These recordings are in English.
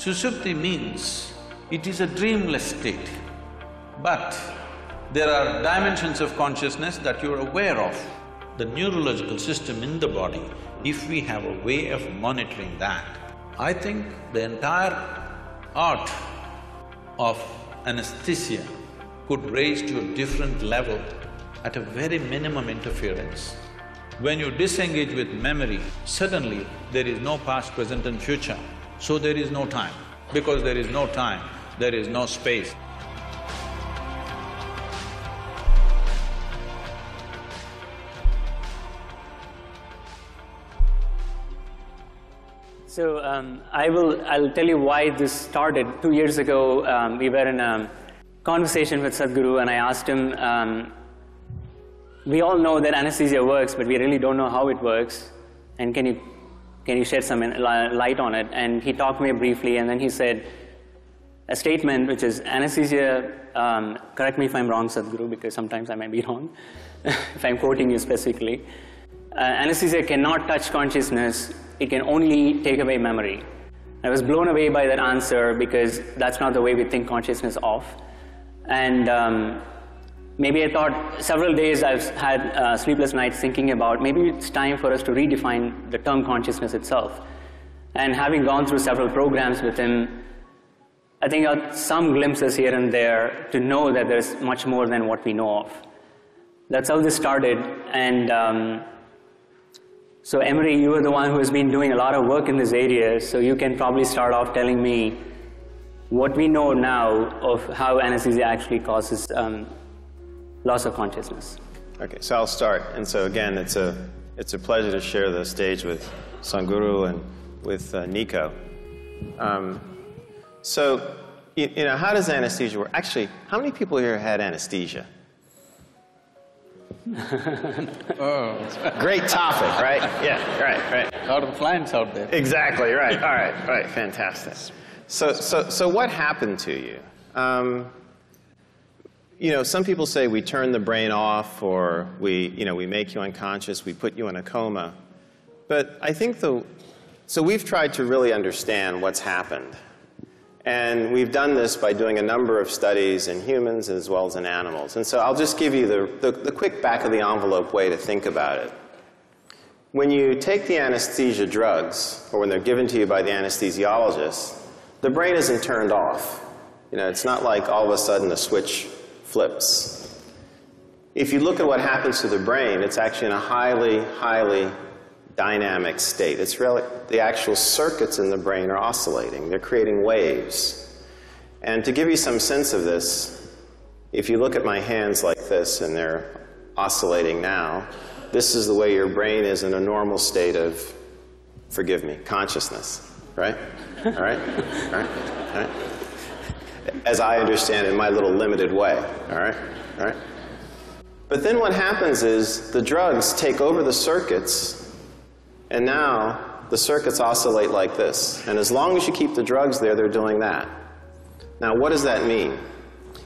Sushupti means it is a dreamless state, but there are dimensions of consciousness that you're aware of. The neurological system in the body, if we have a way of monitoring that, I think the entire art of anesthesia could raise to a different level at a very minimum interference. When you disengage with memory, suddenly there is no past, present and future, so there is no time. Because there is no time, there is no space. So I'll tell you why this started. 2 years ago, we were in a conversation with Sadhguru, and I asked him, we all know that anesthesia works, but we really don't know how it works, and can you shed some light on it? And he talked to me briefly, and then he said a statement which is, anesthesia, correct me if I'm wrong, Sadhguru, because sometimes I might be wrong, if I'm quoting you specifically, anesthesia cannot touch consciousness, it can only take away memory. I was blown away by that answer because that's not the way we think consciousness of. And maybe I thought, several days I've had sleepless nights thinking about maybe it's time for us to redefine the term consciousness itself. And having gone through several programs with him, I think I got some glimpses here and there to know that there's much more than what we know of. That's how this started. And so Emery, you are the one who has been doing a lot of work in this area, so you can probably start off telling me what we know now of how anesthesia actually causes loss of consciousness. Okay, so I'll start. And so again, it's a pleasure to share the stage with Sadhguru and with Nico. So, you know, how does anesthesia work? Actually, how many people here had anesthesia? Oh. Great topic, right? Yeah, right. A lot of clients out there. Exactly, right. All right, fantastic. So what happened to you? You know, some people say we turn the brain off, or we make you unconscious, we put you in a coma. But I think so we've tried to really understand what's happened. And we've done this by doing a number of studies in humans as well as in animals. And so I'll just give you the quick back-of-the-envelope way to think about it. When you take the anesthesia drugs, or when they're given to you by the anesthesiologist, the brain isn't turned off. You know, it's not like all of a sudden the switch flips. If you look at what happens to the brain, it's actually in a highly dynamic state. It's really, the actual circuits in the brain are oscillating. They're creating waves. And to give you some sense of this, if you look at my hands like this, and they're oscillating now, this is the way your brain is in a normal state of, forgive me, consciousness, right? All right? As I understand it in my little limited way, all right? But then what happens is the drugs take over the circuits, and now the circuits oscillate like this. And as long as you keep the drugs there, they're doing that. Now, what does that mean?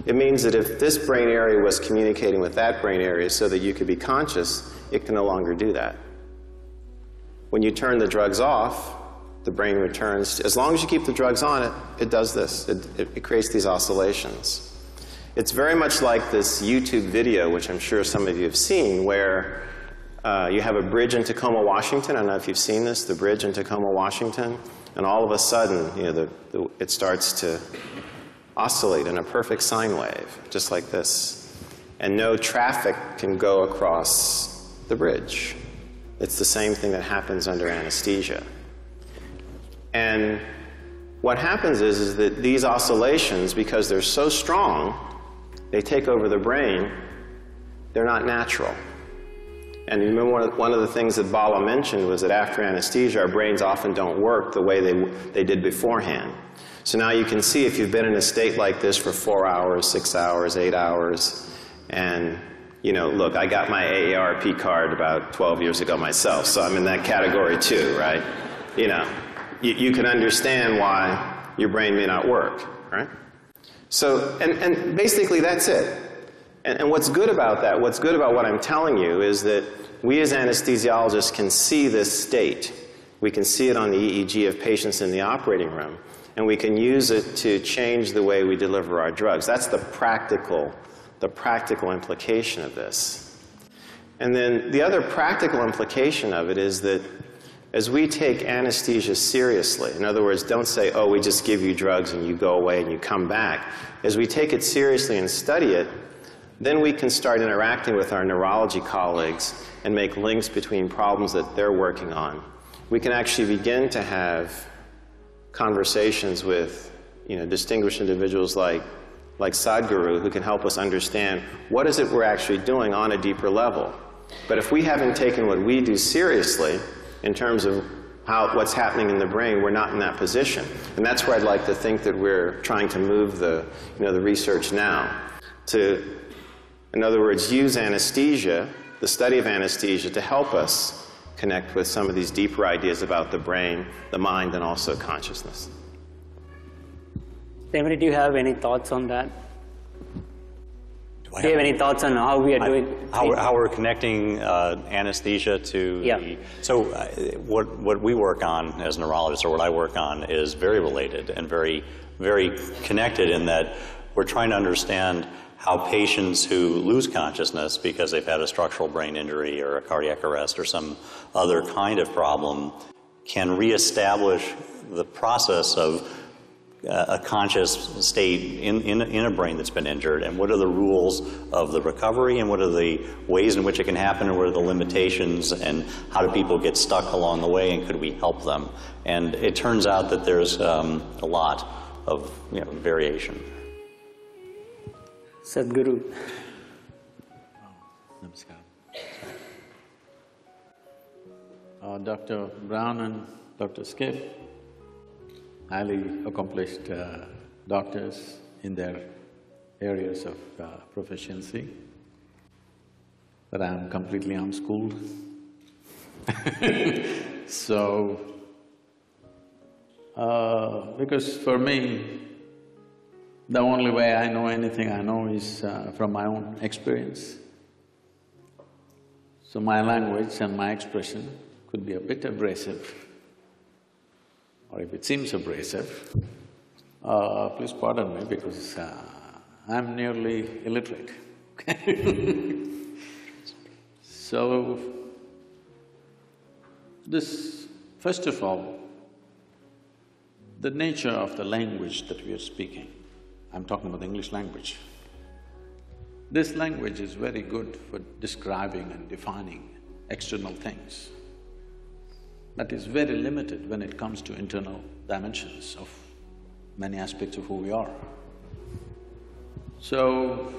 It means that if this brain area was communicating with that brain area so that you could be conscious, it can no longer do that. When you turn the drugs off, the brain returns. As long as you keep the drugs on, it does this. It creates these oscillations. It's very much like this YouTube video, which I'm sure some of you have seen, where you have a bridge in Tacoma, Washington. I don't know if you've seen this, the bridge in Tacoma, Washington. And all of a sudden, you know, it starts to oscillate in a perfect sine wave, just like this. And no traffic can go across the bridge. It's the same thing that happens under anesthesia. And what happens is that these oscillations, because they're so strong, they take over the brain, they're not natural. And you remember one of the things that Bala mentioned was that after anesthesia, our brains often don't work the way they did beforehand. So now you can see if you've been in a state like this for 4 hours, 6 hours, 8 hours, and, you know, look, I got my AARP card about 12 years ago myself, so I'm in that category too, right? You know, you can understand why your brain may not work, right? So, and basically that's it. And what's good about that, what's good about what I'm telling you is that we as anesthesiologists can see this state. We can see it on the EEG of patients in the operating room. and we can use it to change the way we deliver our drugs. That's the practical implication of this. And then the other practical implication of it is that as we take anesthesia seriously, in other words, don't say, oh, we just give you drugs and you go away and you come back. As we take it seriously and study it, then we can start interacting with our neurology colleagues and make links between problems that they're working on. We can actually begin to have conversations with, distinguished individuals like Sadhguru, who can help us understand what is it we're actually doing on a deeper level. But if we haven't taken what we do seriously in terms of what's happening in the brain, we're not in that position. And that's where I'd like to think that we're trying to move the research now to, in other words, use anesthesia, the study of anesthesia, to help us connect with some of these deeper ideas about the brain, the mind, and also consciousness. David, do you have any thoughts on that? Do you have any thoughts on how we are doing? How we're connecting anesthesia to the... So what we work on as neurologists, or what I work on, is very related and very, very connected in that we're trying to understand how patients who lose consciousness because they've had a structural brain injury or a cardiac arrest or some other kind of problem can reestablish the process of a conscious state in a brain that's been injured, and what are the rules of the recovery, and what are the ways in which it can happen, and what are the limitations, and how do people get stuck along the way, and could we help them? And it turns out that there's a lot of variation. Sadhguru. Namaskar. Dr. Brown and Dr. Skip, highly accomplished doctors in their areas of proficiency, but I'm completely unschooled. So, because for me, the only way I know anything I know is from my own experience. So my language and my expression could be a bit abrasive, or if it seems abrasive, please pardon me because I'm nearly illiterate. So, this, first of all, the nature of the language that we are speaking, I'm talking about the English language. This language is very good for describing and defining external things, but is very limited when it comes to internal dimensions of many aspects of who we are. So,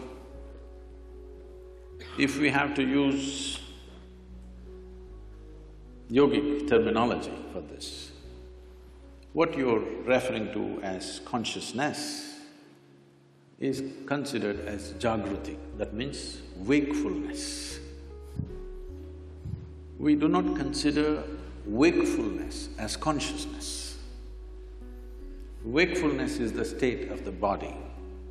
if we have to use yogic terminology for this, what you're referring to as consciousness is considered as jagruti, that means wakefulness. We do not consider wakefulness as consciousness. Wakefulness is the state of the body,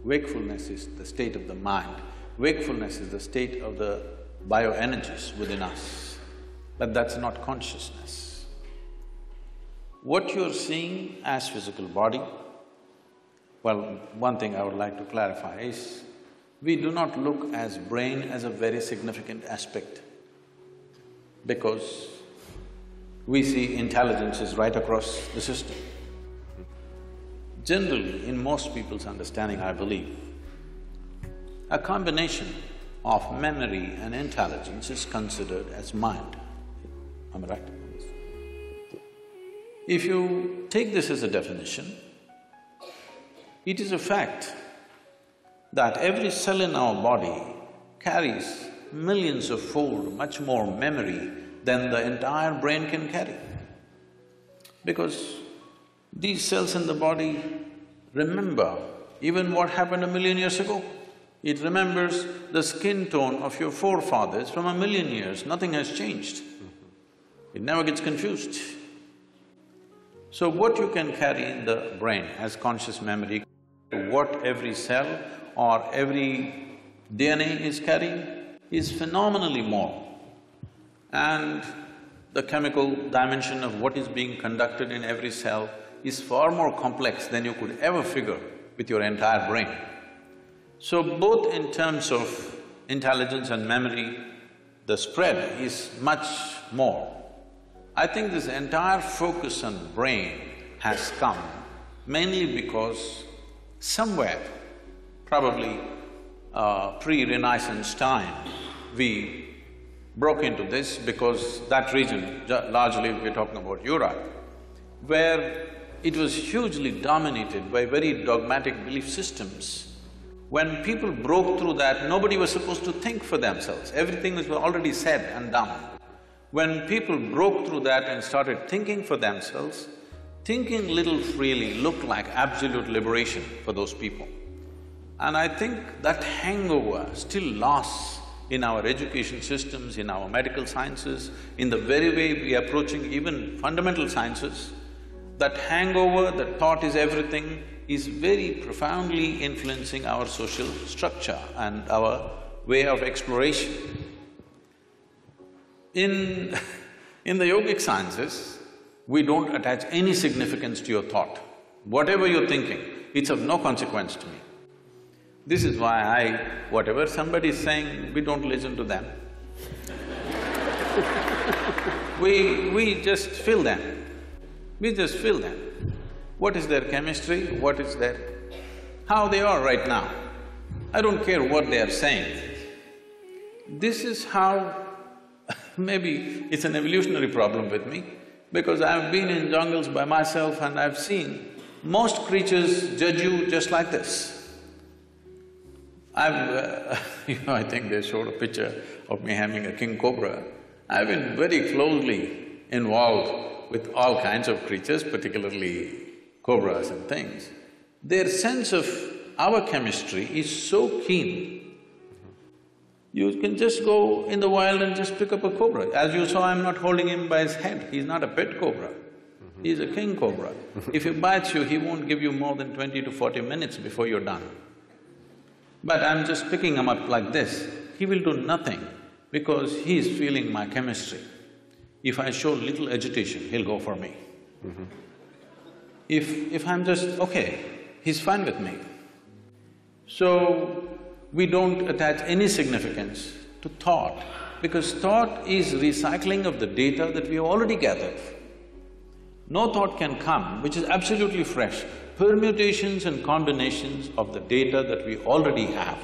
wakefulness is the state of the mind, wakefulness is the state of the bioenergies within us, but that's not consciousness. What you're seeing as physical body, well, one thing I would like to clarify is, we do not look as brain as a very significant aspect, because we see intelligence is right across the system. Generally, in most people's understanding, I believe, a combination of memory and intelligence is considered as mind. Am I right? If you take this as a definition, it is a fact that every cell in our body carries millions of fold much more memory than the entire brain can carry. Because these cells in the body remember even what happened 1,000,000 years ago. It remembers the skin tone of your forefathers from 1,000,000 years, nothing has changed. It never gets confused. So what you can carry in the brain as conscious memory, what every cell or every DNA is carrying is phenomenally more. And the chemical dimension of what is being conducted in every cell is far more complex than you could ever figure with your entire brain. So both in terms of intelligence and memory, the spread is much more. I think this entire focus on brain has come mainly because somewhere, probably pre-Renaissance time, we broke into this because that region, largely we're talking about Europe, where it was hugely dominated by very dogmatic belief systems. When people broke through that, nobody was supposed to think for themselves, everything was already said and done. When people broke through that and started thinking for themselves, thinking little freely looked like absolute liberation for those people. And I think that hangover still lasts in our education systems, in our medical sciences, in the very way we are approaching even fundamental sciences. That hangover, that thought is everything, is very profoundly influencing our social structure and our way of exploration. In the yogic sciences, we don't attach any significance to your thought. Whatever you're thinking, it's of no consequence to me. This is why whatever somebody is saying, we don't listen to them. We just feel them. We just feel them. What is their chemistry, what is their… how they are right now. I don't care what they are saying. This is how… maybe it's an evolutionary problem with me, because I've been in jungles by myself and I've seen most creatures judge you just like this. I think they showed a picture of me having a king cobra. I've been very closely involved with all kinds of creatures, particularly cobras and things. Their sense of our chemistry is so keen. You can just go in the wild and just pick up a cobra. As you saw, I'm not holding him by his head, he's not a pet cobra. He's a king cobra. If he bites you, he won't give you more than 20 to 40 minutes before you're done. But I'm just picking him up like this, he will do nothing because he's feeling my chemistry. If I show little agitation, he'll go for me. If I'm just, okay, he's fine with me. So, we don't attach any significance to thought, because thought is recycling of the data that we have already gathered. No thought can come which is absolutely fresh, permutations and combinations of the data that we already have.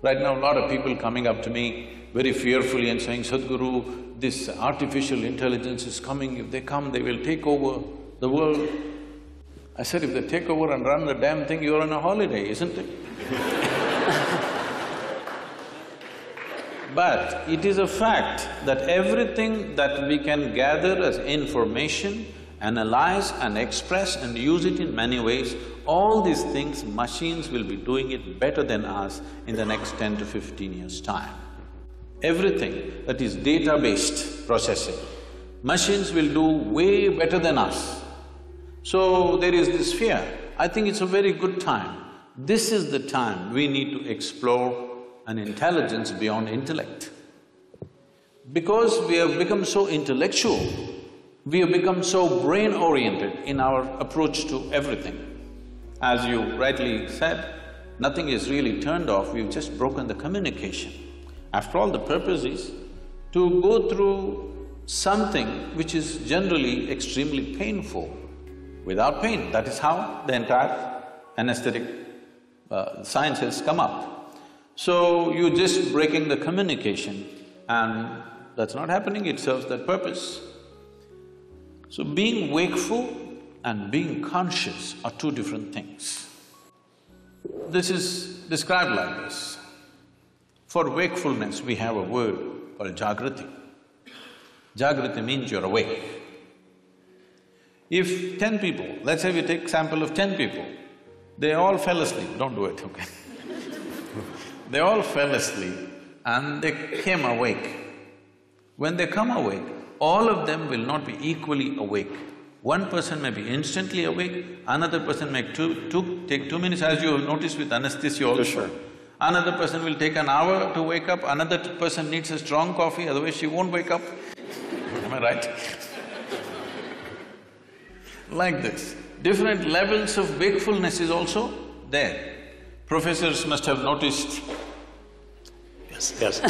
Right now, a lot of people coming up to me very fearfully and saying, Sadhguru, this artificial intelligence is coming, if they come, they will take over the world. I said, if they take over and run the damn thing, you're on a holiday, isn't it? But it is a fact that everything that we can gather as information, analyze and express and use it in many ways, all these things, machines will be doing it better than us in the next 10 to 15 years' time. Everything that is data-based processing, machines will do way better than us. So there is this fear. I think it's a very good time. This is the time we need to explore an intelligence beyond intellect. Because we have become so intellectual, we have become so brain-oriented in our approach to everything. As you rightly said, nothing is really turned off, we've just broken the communication. After all, the purpose is to go through something which is generally extremely painful without pain. That is how the entire anesthetic science has come up. So, you're just breaking the communication and that's not happening, it serves that purpose. So, being wakeful and being conscious are two different things. This is described like this. For wakefulness, we have a word called Jagrati. Jagrati means you're awake. If 10 people, let's say we take sample of 10 people, they all fell asleep, don't do it, okay? They all fell asleep and they came awake. When they come awake, all of them will not be equally awake. One person may be instantly awake, another person may take 2 minutes, as you have noticed with anesthesia also. Sure. Another person will take an hour to wake up, another person needs a strong coffee, otherwise she won't wake up. Am I right? Like this. Different levels of wakefulness is also there. Professors must have noticed. Yes, yes.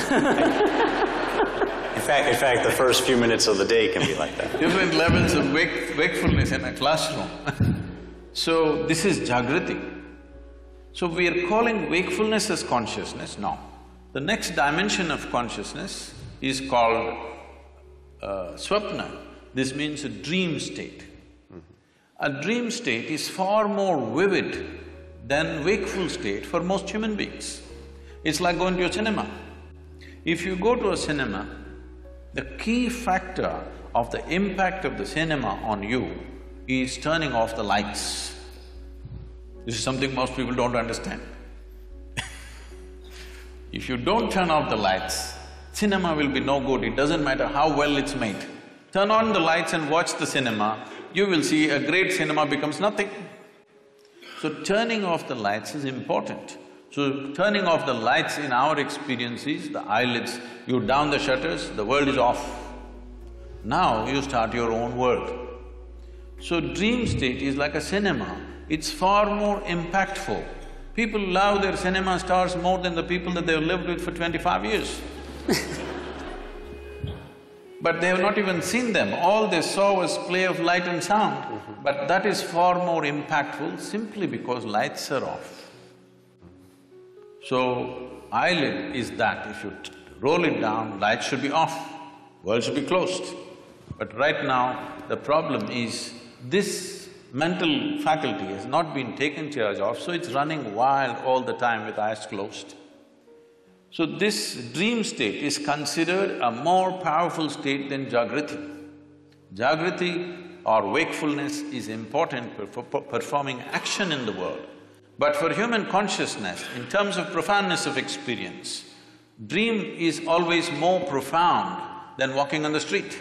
In fact, the first few minutes of the day can be like that. Different levels of wakefulness in a classroom. So, this is Jagriti. So, we are calling wakefulness as consciousness? No. The next dimension of consciousness is called Swapna. This means a dream state. A dream state is far more vivid than wakeful state for most human beings. It's like going to a cinema. If you go to a cinema, the key factor of the impact of the cinema on you is turning off the lights. This is something most people don't understand. If you don't turn off the lights, cinema will be no good, it doesn't matter how well it's made. Turn on the lights and watch the cinema, you will see a great cinema becomes nothing. So turning off the lights is important. So turning off the lights in our experience is the eyelids, you down the shutters, the world is off. Now you start your own world. So dream state is like a cinema, it's far more impactful. People love their cinema stars more than the people that they've lived with for 25 years. But they have not even seen them, all they saw was play of light and sound. But that is far more impactful simply because lights are off. So, eyelid is that, if you roll it down, lights should be off, world should be closed. But right now, the problem is this mental faculty has not been taken charge of, so it's running wild all the time with eyes closed. So this dream state is considered a more powerful state than Jagriti. Jagriti or wakefulness is important for performing action in the world. But for human consciousness, in terms of profoundness of experience, dream is always more profound than walking on the street.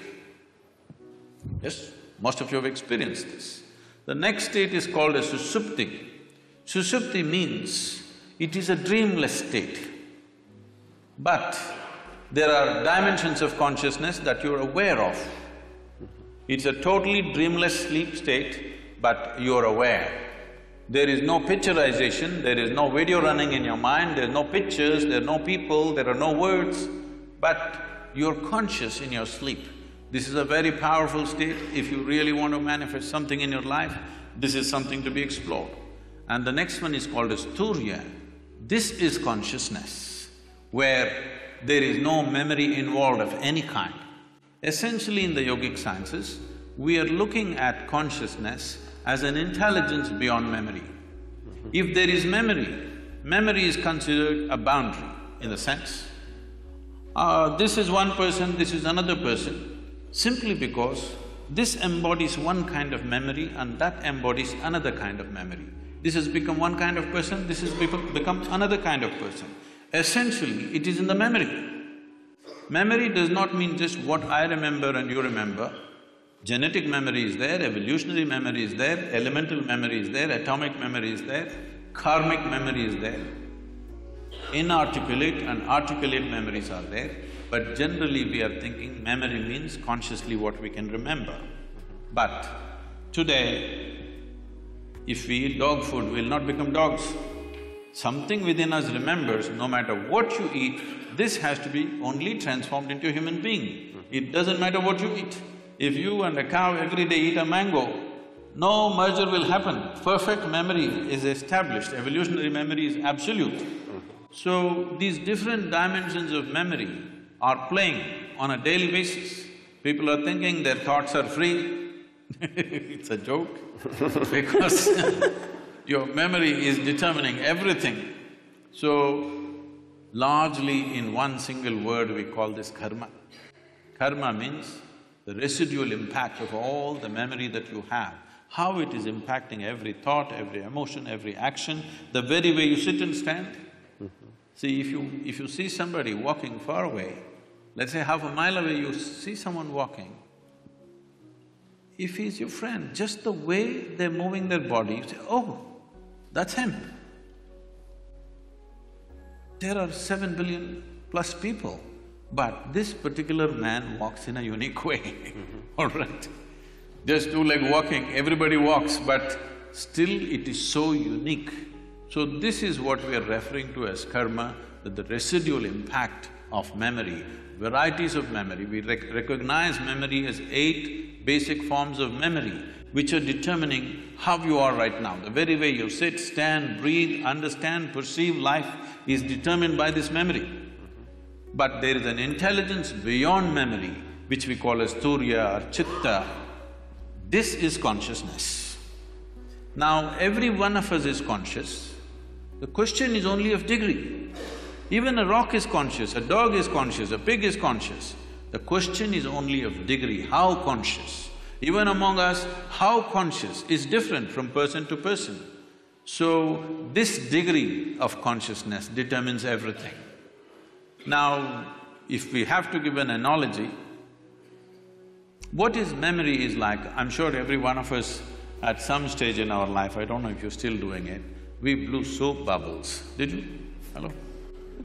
Yes, most of you have experienced this. The next state is called as Susupti. Susupti means it is a dreamless state. But there are dimensions of consciousness that you're aware of. It's a totally dreamless sleep state, but you're aware. There is no picturization, there is no video running in your mind, there are no pictures, there are no people, there are no words, but you're conscious in your sleep. This is a very powerful state. If you really want to manifest something in your life, this is something to be explored. And the next one is called as Turya. This is consciousness, where there is no memory involved of any kind. Essentially in the yogic sciences, we are looking at consciousness as an intelligence beyond memory. If there is memory, memory is considered a boundary in the sense, this is one person, this is another person, simply because this embodies one kind of memory and that embodies another kind of memory. This has become one kind of person, this has become another kind of person. Essentially, it is in the memory. Memory does not mean just what I remember and you remember. Genetic memory is there, evolutionary memory is there, elemental memory is there, atomic memory is there, karmic memory is there. Inarticulate and articulate memories are there, but generally we are thinking memory means consciously what we can remember. But today, if we eat dog food, we'll not become dogs. Something within us remembers, no matter what you eat, this has to be only transformed into a human being. It doesn't matter what you eat. If you and a cow every day eat a mango, no merger will happen. Perfect memory is established, evolutionary memory is absolute. So, these different dimensions of memory are playing on a daily basis. People are thinking their thoughts are free. It's a joke because your memory is determining everything. So, largely in one single word we call this karma. Karma means the residual impact of all the memory that you have, how it is impacting every thought, every emotion, every action, the very way you sit and stand. See, if you see somebody walking far away, let's say half a mile away you see someone walking, if he's your friend, just the way they're moving their body, you say, oh, that's him. There are 7 billion plus people, but this particular man walks in a unique way, all right? just two-leg walking, everybody walks, but still it is so unique. So this is what we are referring to as karma, that the residual impact of memory, varieties of memory. We recognize memory as 8 basic forms of memory, which are determining how you are right now. The very way you sit, stand, breathe, understand, perceive life is determined by this memory. But there is an intelligence beyond memory, which we call as turiya or chitta. This is consciousness. Now, every one of us is conscious. The question is only of degree. Even a rock is conscious, a dog is conscious, a pig is conscious. The question is only of degree, how conscious. Even among us, how conscious is different from person to person. So, this degree of consciousness determines everything. Now, if we have to give an analogy, what is memory is like, I'm sure every one of us at some stage in our life, I don't know if you're still doing it, we blew soap bubbles. Did you? Hello?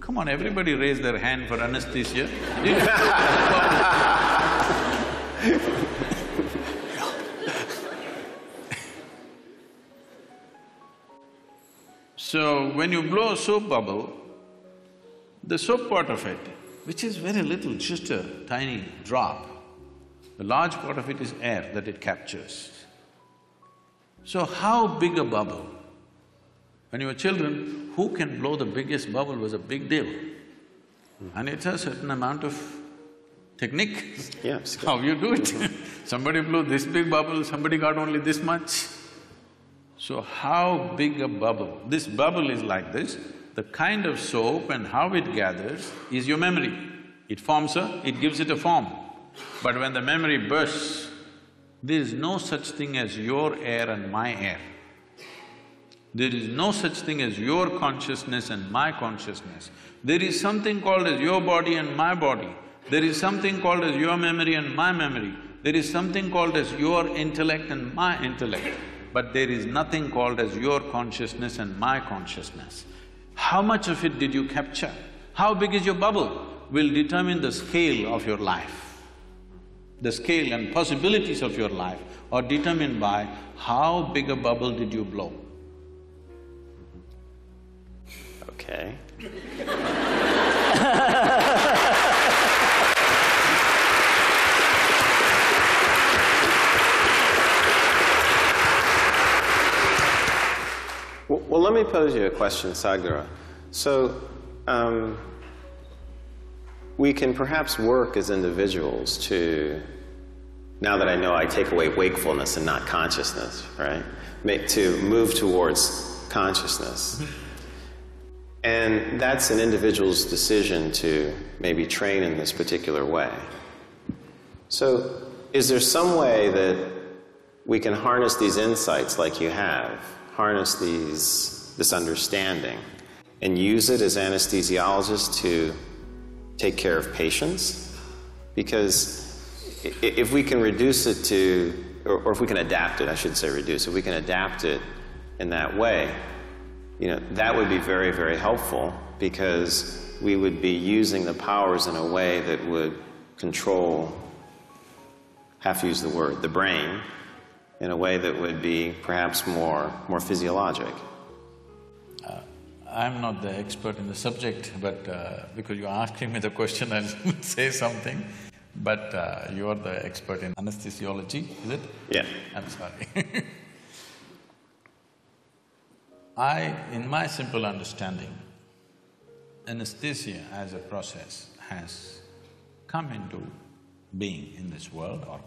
Come on, everybody raise their hand for anesthesia. Did you? So, when you blow a soap bubble, the soap part of it, which is very little, just a tiny drop, the large part of it is air that it captures. So how big a bubble? When you were children, who can blow the biggest bubble was a big deal. And it's a certain amount of technique. Yeah. How you do it. Somebody blew this big bubble, somebody got only this much. So how big a bubble? This bubble is like this. The kind of soap and how it gathers is your memory. It forms it gives it a form. But when the memory bursts, there is no such thing as your air and my air. There is no such thing as your consciousness and my consciousness. There is something called as your body and my body. There is something called as your memory and my memory. There is something called as your intellect and my intellect. But there is nothing called as your consciousness and my consciousness. How much of it did you capture? How big is your bubble will determine the scale of your life. The scale and possibilities of your life are determined by how big a bubble did you blow. Okay. Well, let me pose you a question, Sadhguru. So, we can perhaps work as individuals to, now that I know I take away wakefulness and not consciousness, right? To move towards consciousness. And that's an individual's decision to maybe train in this particular way. So, is there some way that we can harness these insights like you have, harness this understanding, and use it as anesthesiologists to take care of patients? Because if we can reduce it to, or if we can adapt it, I shouldn't say reduce, if we can adapt it in that way, you know, that would be very, very helpful, because we would be using the powers in a way that would control, have to use the word, the brain, in a way that would be perhaps more physiologic. I'm not the expert in the subject, but because you're asking me the question, I'll say something. But you're the expert in anesthesiology, is it? Yeah. I'm sorry. In my simple understanding, anesthesia as a process has come into being in this world, or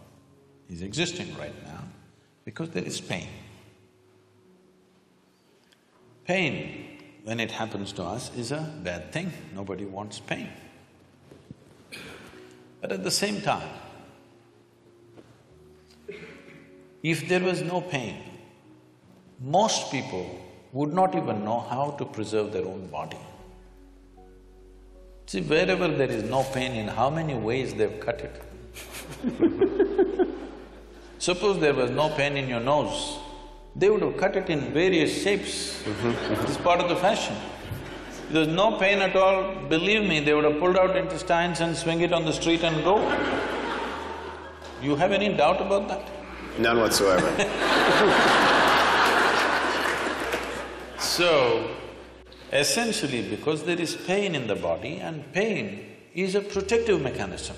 is existing right now, because there is pain. Pain, when it happens to us, is a bad thing. Nobody wants pain. But at the same time, if there was no pain, most people would not even know how to preserve their own body. See, wherever there is no pain, in how many ways they've cut it. Suppose there was no pain in your nose, they would have cut it in various shapes. It's part of the fashion. If there's no pain at all, believe me, they would have pulled out intestines and swing it on the street and go. You have any doubt about that? None whatsoever. So, essentially, because there is pain in the body, and pain is a protective mechanism,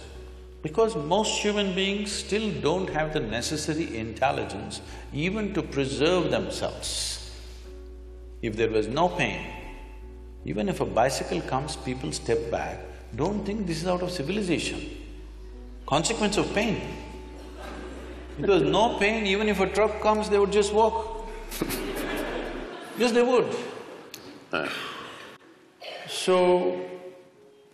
because most human beings still don't have the necessary intelligence even to preserve themselves. If there was no pain, even if a bicycle comes, people step back, don't think this is out of civilization. Consequence of pain. If there was no pain, even if a truck comes, they would just walk. Yes, they would. So,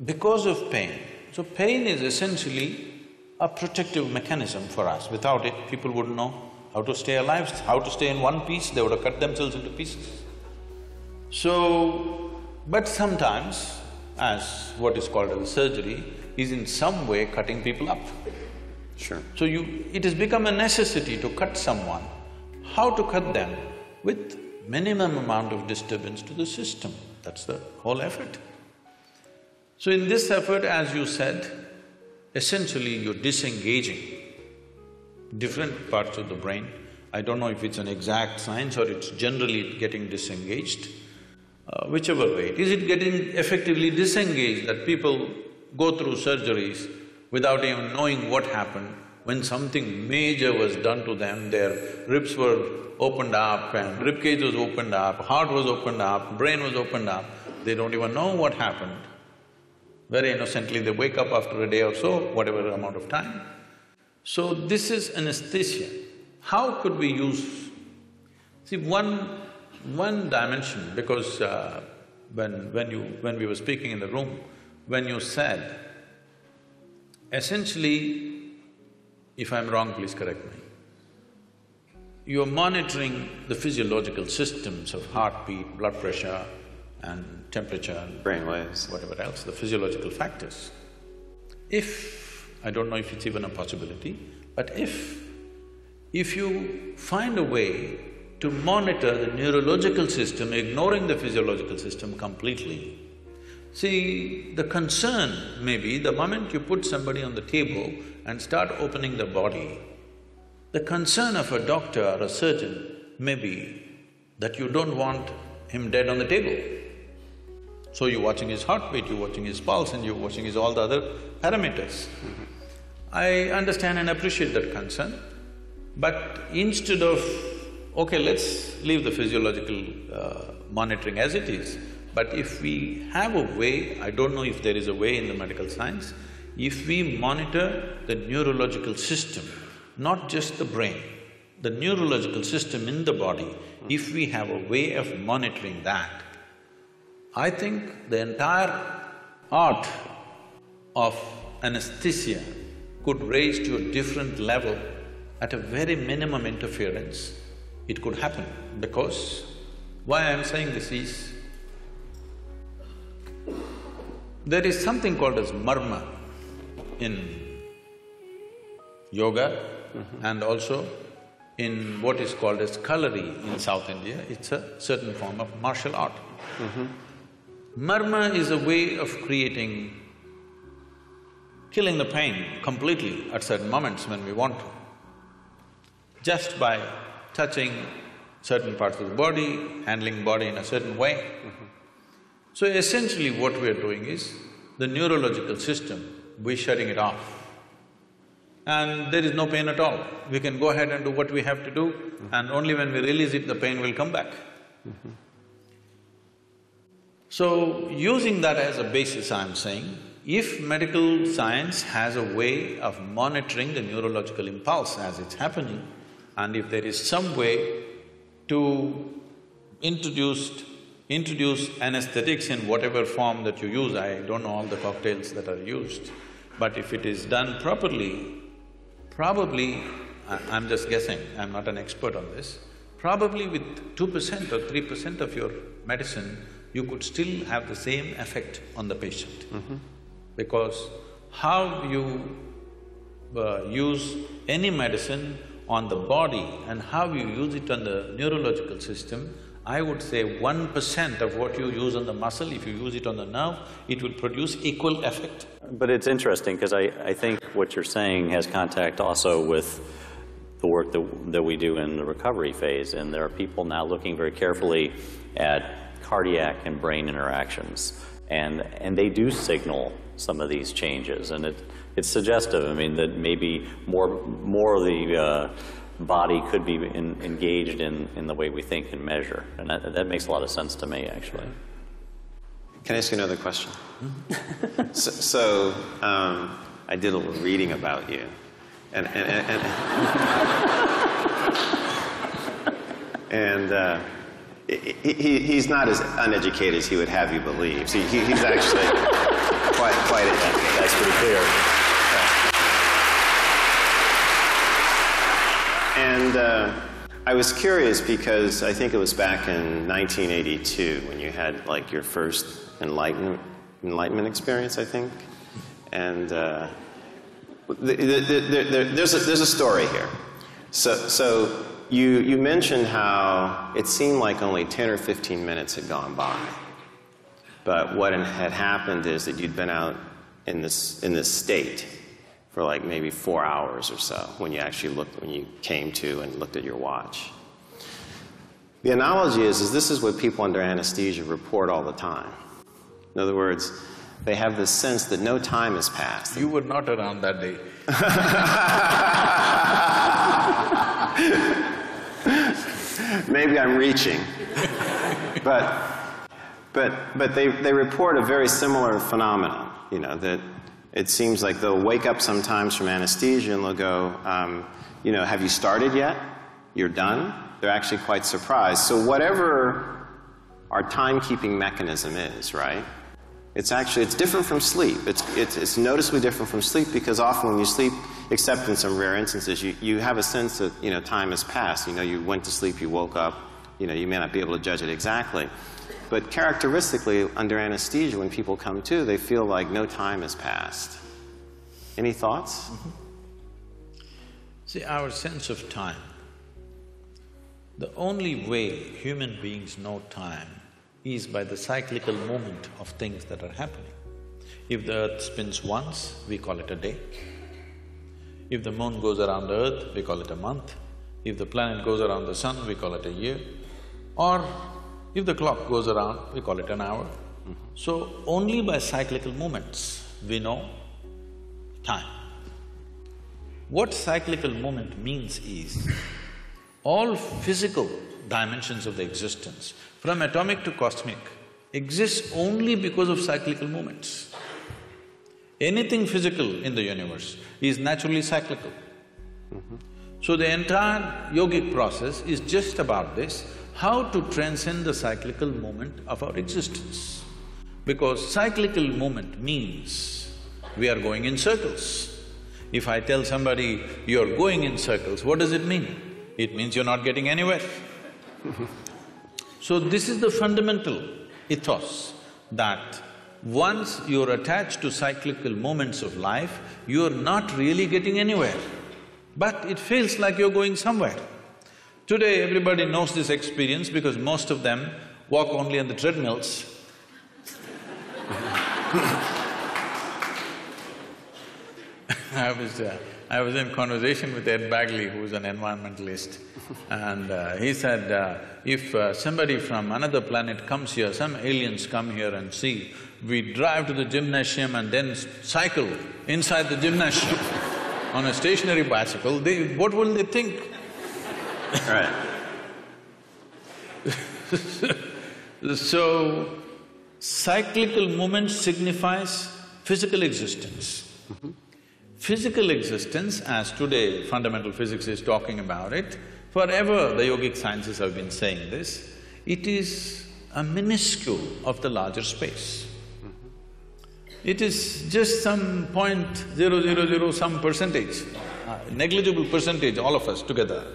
because of pain, so pain is essentially a protective mechanism for us. Without it, people wouldn't know how to stay alive, how to stay in one piece, they would have cut themselves into pieces. So, but sometimes, as what is called as surgery, is in some way cutting people up. Sure. So it has become a necessity to cut someone. How to cut them? With minimum amount of disturbance to the system. That's the whole effort. So in this effort, as you said, essentially you're disengaging different parts of the brain. I don't know if it's an exact science or it's generally getting disengaged. Whichever way, is it getting effectively disengaged that people go through surgeries without even knowing what happened? When something major was done to them, their ribs were opened up and ribcage was opened up, heart was opened up, brain was opened up, they don't even know what happened. Very innocently, they wake up after a day or so, whatever amount of time. So this is anesthesia. How could we use… See, one dimension, because when we were speaking in the room, when you said, essentially, if I'm wrong, please correct me, you're monitoring the physiological systems of heartbeat, blood pressure and temperature and brainwaves, whatever else, the physiological factors. If… I don't know if it's even a possibility, but if you find a way to monitor the neurological system, ignoring the physiological system completely. See, the concern may be the moment you put somebody on the table and start opening the body, the concern of a doctor or a surgeon may be that you don't want him dead on the table. So you're watching his heartbeat, you're watching his pulse and you're watching his all the other parameters. I understand and appreciate that concern, but instead of… okay, let's leave the physiological monitoring as it is, but if we have a way, I don't know if there is a way in the medical science, if we monitor the neurological system, not just the brain, the neurological system in the body, if we have a way of monitoring that, I think the entire art of anesthesia could raise to a different level at a very minimum interference. It could happen, because why I'm saying this is, there is something called as marma in yoga and also in what is called as kalari in South India. It's a certain form of martial art. Marma is a way of killing the pain completely at certain moments when we want to, just by touching certain parts of the body, handling body in a certain way. So essentially what we're doing is, the neurological system, we're shutting it off. And there is no pain at all. We can go ahead and do what we have to do, and only when we release it, the pain will come back. So, using that as a basis, I'm saying, if medical science has a way of monitoring the neurological impulse as it's happening, and if there is some way to introduce anesthetics in whatever form that you use, I don't know all the cocktails that are used, but if it is done properly, probably, I'm just guessing, I'm not an expert on this, probably with 2% or 3% of your medicine, you could still have the same effect on the patient. Because how you use any medicine on the body and how you use it on the neurological system, I would say 1% of what you use on the muscle, if you use it on the nerve, it will produce equal effect. But it's interesting, because I think what you're saying has contact also with the work that we do in the recovery phase, and there are people now looking very carefully at cardiac and brain interactions, and they do signal some of these changes, and it's suggestive. I mean, that maybe more of the body could be engaged in the way we think and measure, and that makes a lot of sense to me, actually. Can I ask you another question? So I did a little reading about you, and he's not as uneducated as he would have you believe. So he's actually quite educated. That's pretty clear. And I was curious because I think it was back in 1982 when you had like your first enlightenment experience, I think. And there's a story here. So you mentioned how it seemed like only 10 or 15 minutes had gone by. But what had happened is that you'd been out in this state for like maybe 4 hours or so when you came to and looked at your watch. The analogy is this is what people under anesthesia report all the time. In other words, they have this sense that no time has passed. You were not around that day. Maybe I'm reaching. But they report a very similar phenomenon, you know, that it seems like they'll wake up sometimes from anesthesia and they'll go, you know, have you started yet? You're done? They're actually quite surprised. So whatever our timekeeping mechanism is, right? It's different from sleep. It's noticeably different from sleep because often when you sleep, except in some rare instances, you have a sense that, you know, time has passed. You know, you went to sleep, you woke up, you know, you may not be able to judge it exactly. But characteristically, under anesthesia, when people come to, they feel like no time has passed. Any thoughts? Mm-hmm. See, our sense of time, the only way human beings know time is by the cyclical movement of things that are happening. If the earth spins once, we call it a day. If the moon goes around the earth, we call it a month. If the planet goes around the sun, we call it a year. Or if the clock goes around, we call it an hour. Mm-hmm. So only by cyclical movements we know time. What cyclical movement means is, all physical dimensions of the existence, from atomic to cosmic, exists only because of cyclical movements. Anything physical in the universe is naturally cyclical. Mm-hmm. So the entire yogic process is just about this, how to transcend the cyclical movement of our existence. Because cyclical movement means we are going in circles. If I tell somebody, you're going in circles, what does it mean? It means you're not getting anywhere. So this is the fundamental ethos, that once you're attached to cyclical moments of life, you're not really getting anywhere, but it feels like you're going somewhere. Today, everybody knows this experience because most of them walk only on the treadmills. I was in conversation with Ed Bagley, who's an environmentalist, and he said, if somebody from another planet comes here, some aliens come here and see, we drive to the gymnasium and then cycle inside the gymnasium on a stationary bicycle, what will they think? Right. So, cyclical movement signifies physical existence. Mm-hmm. Physical existence, as today fundamental physics is talking about it, forever the yogic sciences have been saying this, it is a minuscule of the larger space. Mm-hmm. It is just some 0.000 some percentage, negligible percentage, all of us together,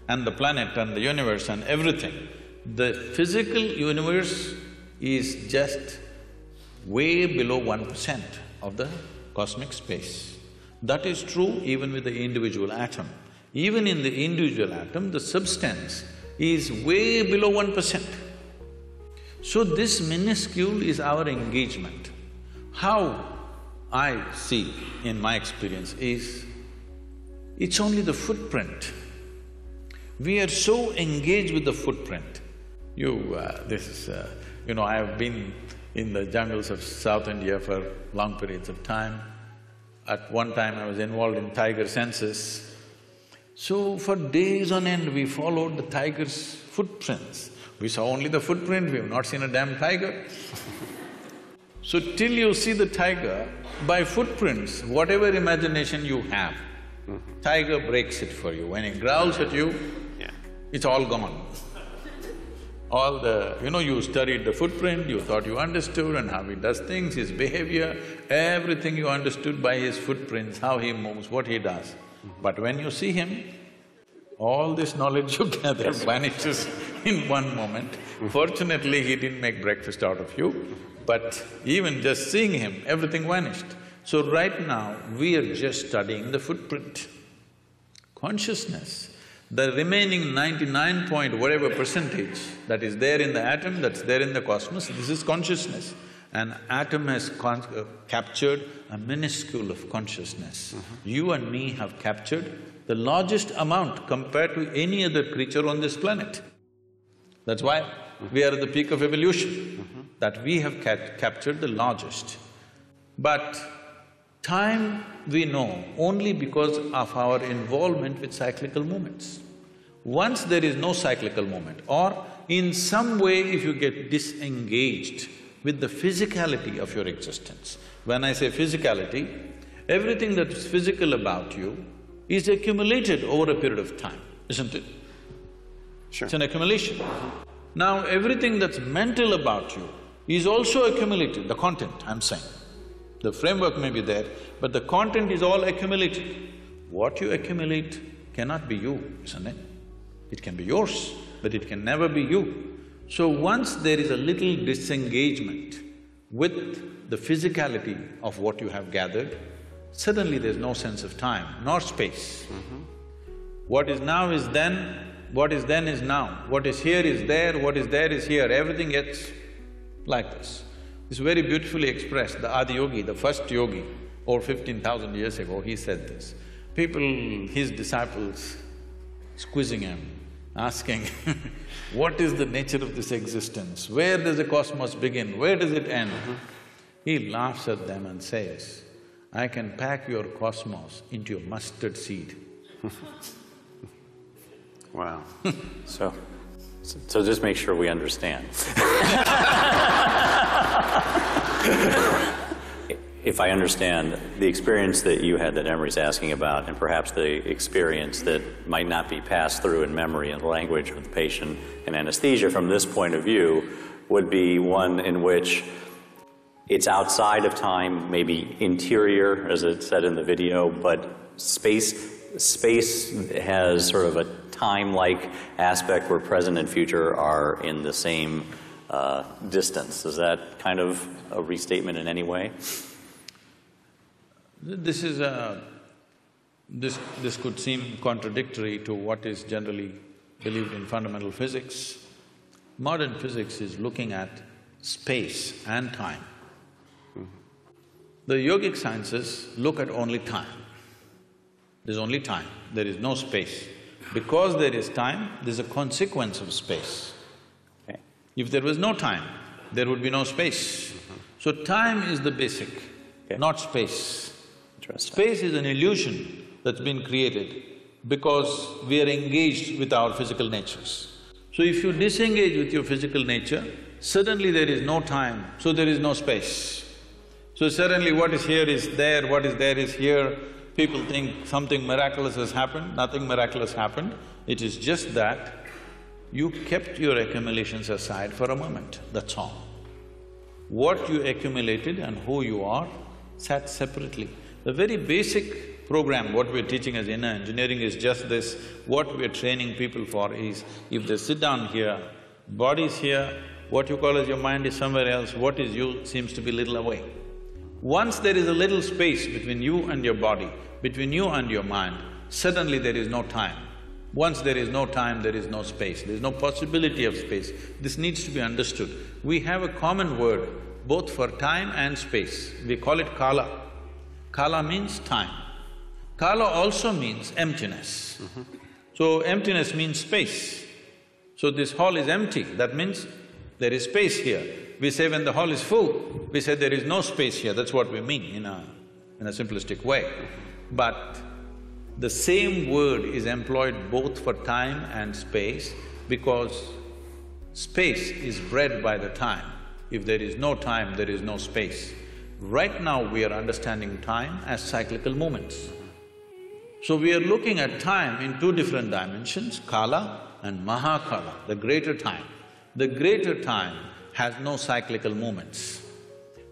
and the planet and the universe and everything. The physical universe is just way below 1% of the cosmic space. That is true even with the individual atom. Even in the individual atom, the substance is way below 1%. So this minuscule is our engagement. How I see in my experience is, it's only the footprint We are so engaged with the footprint. I have been in the jungles of South India for long periods of time. At one time I was involved in tiger census. So for days on end we followed the tiger's footprints. We saw only the footprint, we have not seen a damn tiger. So till you see the tiger, by footprints, whatever imagination you have, tiger breaks it for you. When he growls at you, it's all gone. All the… you studied the footprint, you thought you understood and how he does things, his behavior, everything you understood by his footprints, how he moves, what he does. But when you see him, all this knowledge you gather vanishes in one moment. Fortunately, he didn't make breakfast out of you, but even just seeing him, everything vanished. So right now, we are just studying the footprint. Consciousness, the remaining 99 point whatever percentage that is there in the atom, that's there in the cosmos, this is consciousness. An atom has captured a minuscule of consciousness. You and me have captured the largest amount compared to any other creature on this planet. That's why we are at the peak of evolution, that we have captured the largest. But time we know only because of our involvement with cyclical movements. Once there is no cyclical movement, or in some way if you get disengaged with the physicality of your existence. When I say physicality, everything that is physical about you is accumulated over a period of time, isn't it? Sure. It's an accumulation. Now everything that's mental about you is also accumulated, the content, I'm saying. The framework may be there, but the content is all accumulated. What you accumulate cannot be you, isn't it? It can be yours, but it can never be you. So once there is a little disengagement with the physicality of what you have gathered, suddenly there's no sense of time nor space. What is now is then, what is then is now, what is here is there, what is there is here, everything gets like this. It's very beautifully expressed. The Adiyogi, the first yogi, over 15,000 years ago, he said this. People, his disciples, squeezing him, asking, what is the nature of this existence? Where does the cosmos begin? Where does it end? He laughs at them and says, I can pack your cosmos into a mustard seed. Wow. So just make sure we understand. If I understand, the experience that you had that Emery's asking about, and perhaps the experience that might not be passed through in memory and language of the patient in anesthesia from this point of view, would be one in which it's outside of time, maybe interior, as it said in the video, but space has sort of a time-like aspect where present and future are in the same distance. Is that kind of a restatement in any way? This could seem contradictory to what is generally believed in fundamental physics. Modern physics is looking at space and time. The yogic sciences look at only time. There's only time, there is no space. Because there is time, there's a consequence of space. Okay. If there was no time, there would be no space. So time is the basic, not space. Space is an illusion that's been created because we are engaged with our physical natures. So if you disengage with your physical nature, suddenly there is no time, so there is no space. So suddenly what is here is there, what is there is here. People think something miraculous has happened, nothing miraculous happened. It is just that you kept your accumulations aside for a moment, that's all. What you accumulated and who you are sat separately. The very basic program, what we're teaching as inner engineering is just this. What we're training people for is, if they sit down here, body's here, what you call as your mind is somewhere else, what is you seems to be little away. Once there is a little space between you and your body, between you and your mind, suddenly there is no time. Once there is no time, there is no space, there is no possibility of space. This needs to be understood. We have a common word both for time and space. We call it kala. Kala means time. Kala also means emptiness. So emptiness means space. So this hall is empty, that means there is space here. We say when the hall is full, we say there is no space here, that's what we mean in a simplistic way. But the same word is employed both for time and space because space is bred by the time. If there is no time, there is no space. Right now we are understanding time as cyclical movements. So we are looking at time in two different dimensions, Kala and Mahakala, the greater time. The greater time has no cyclical movements.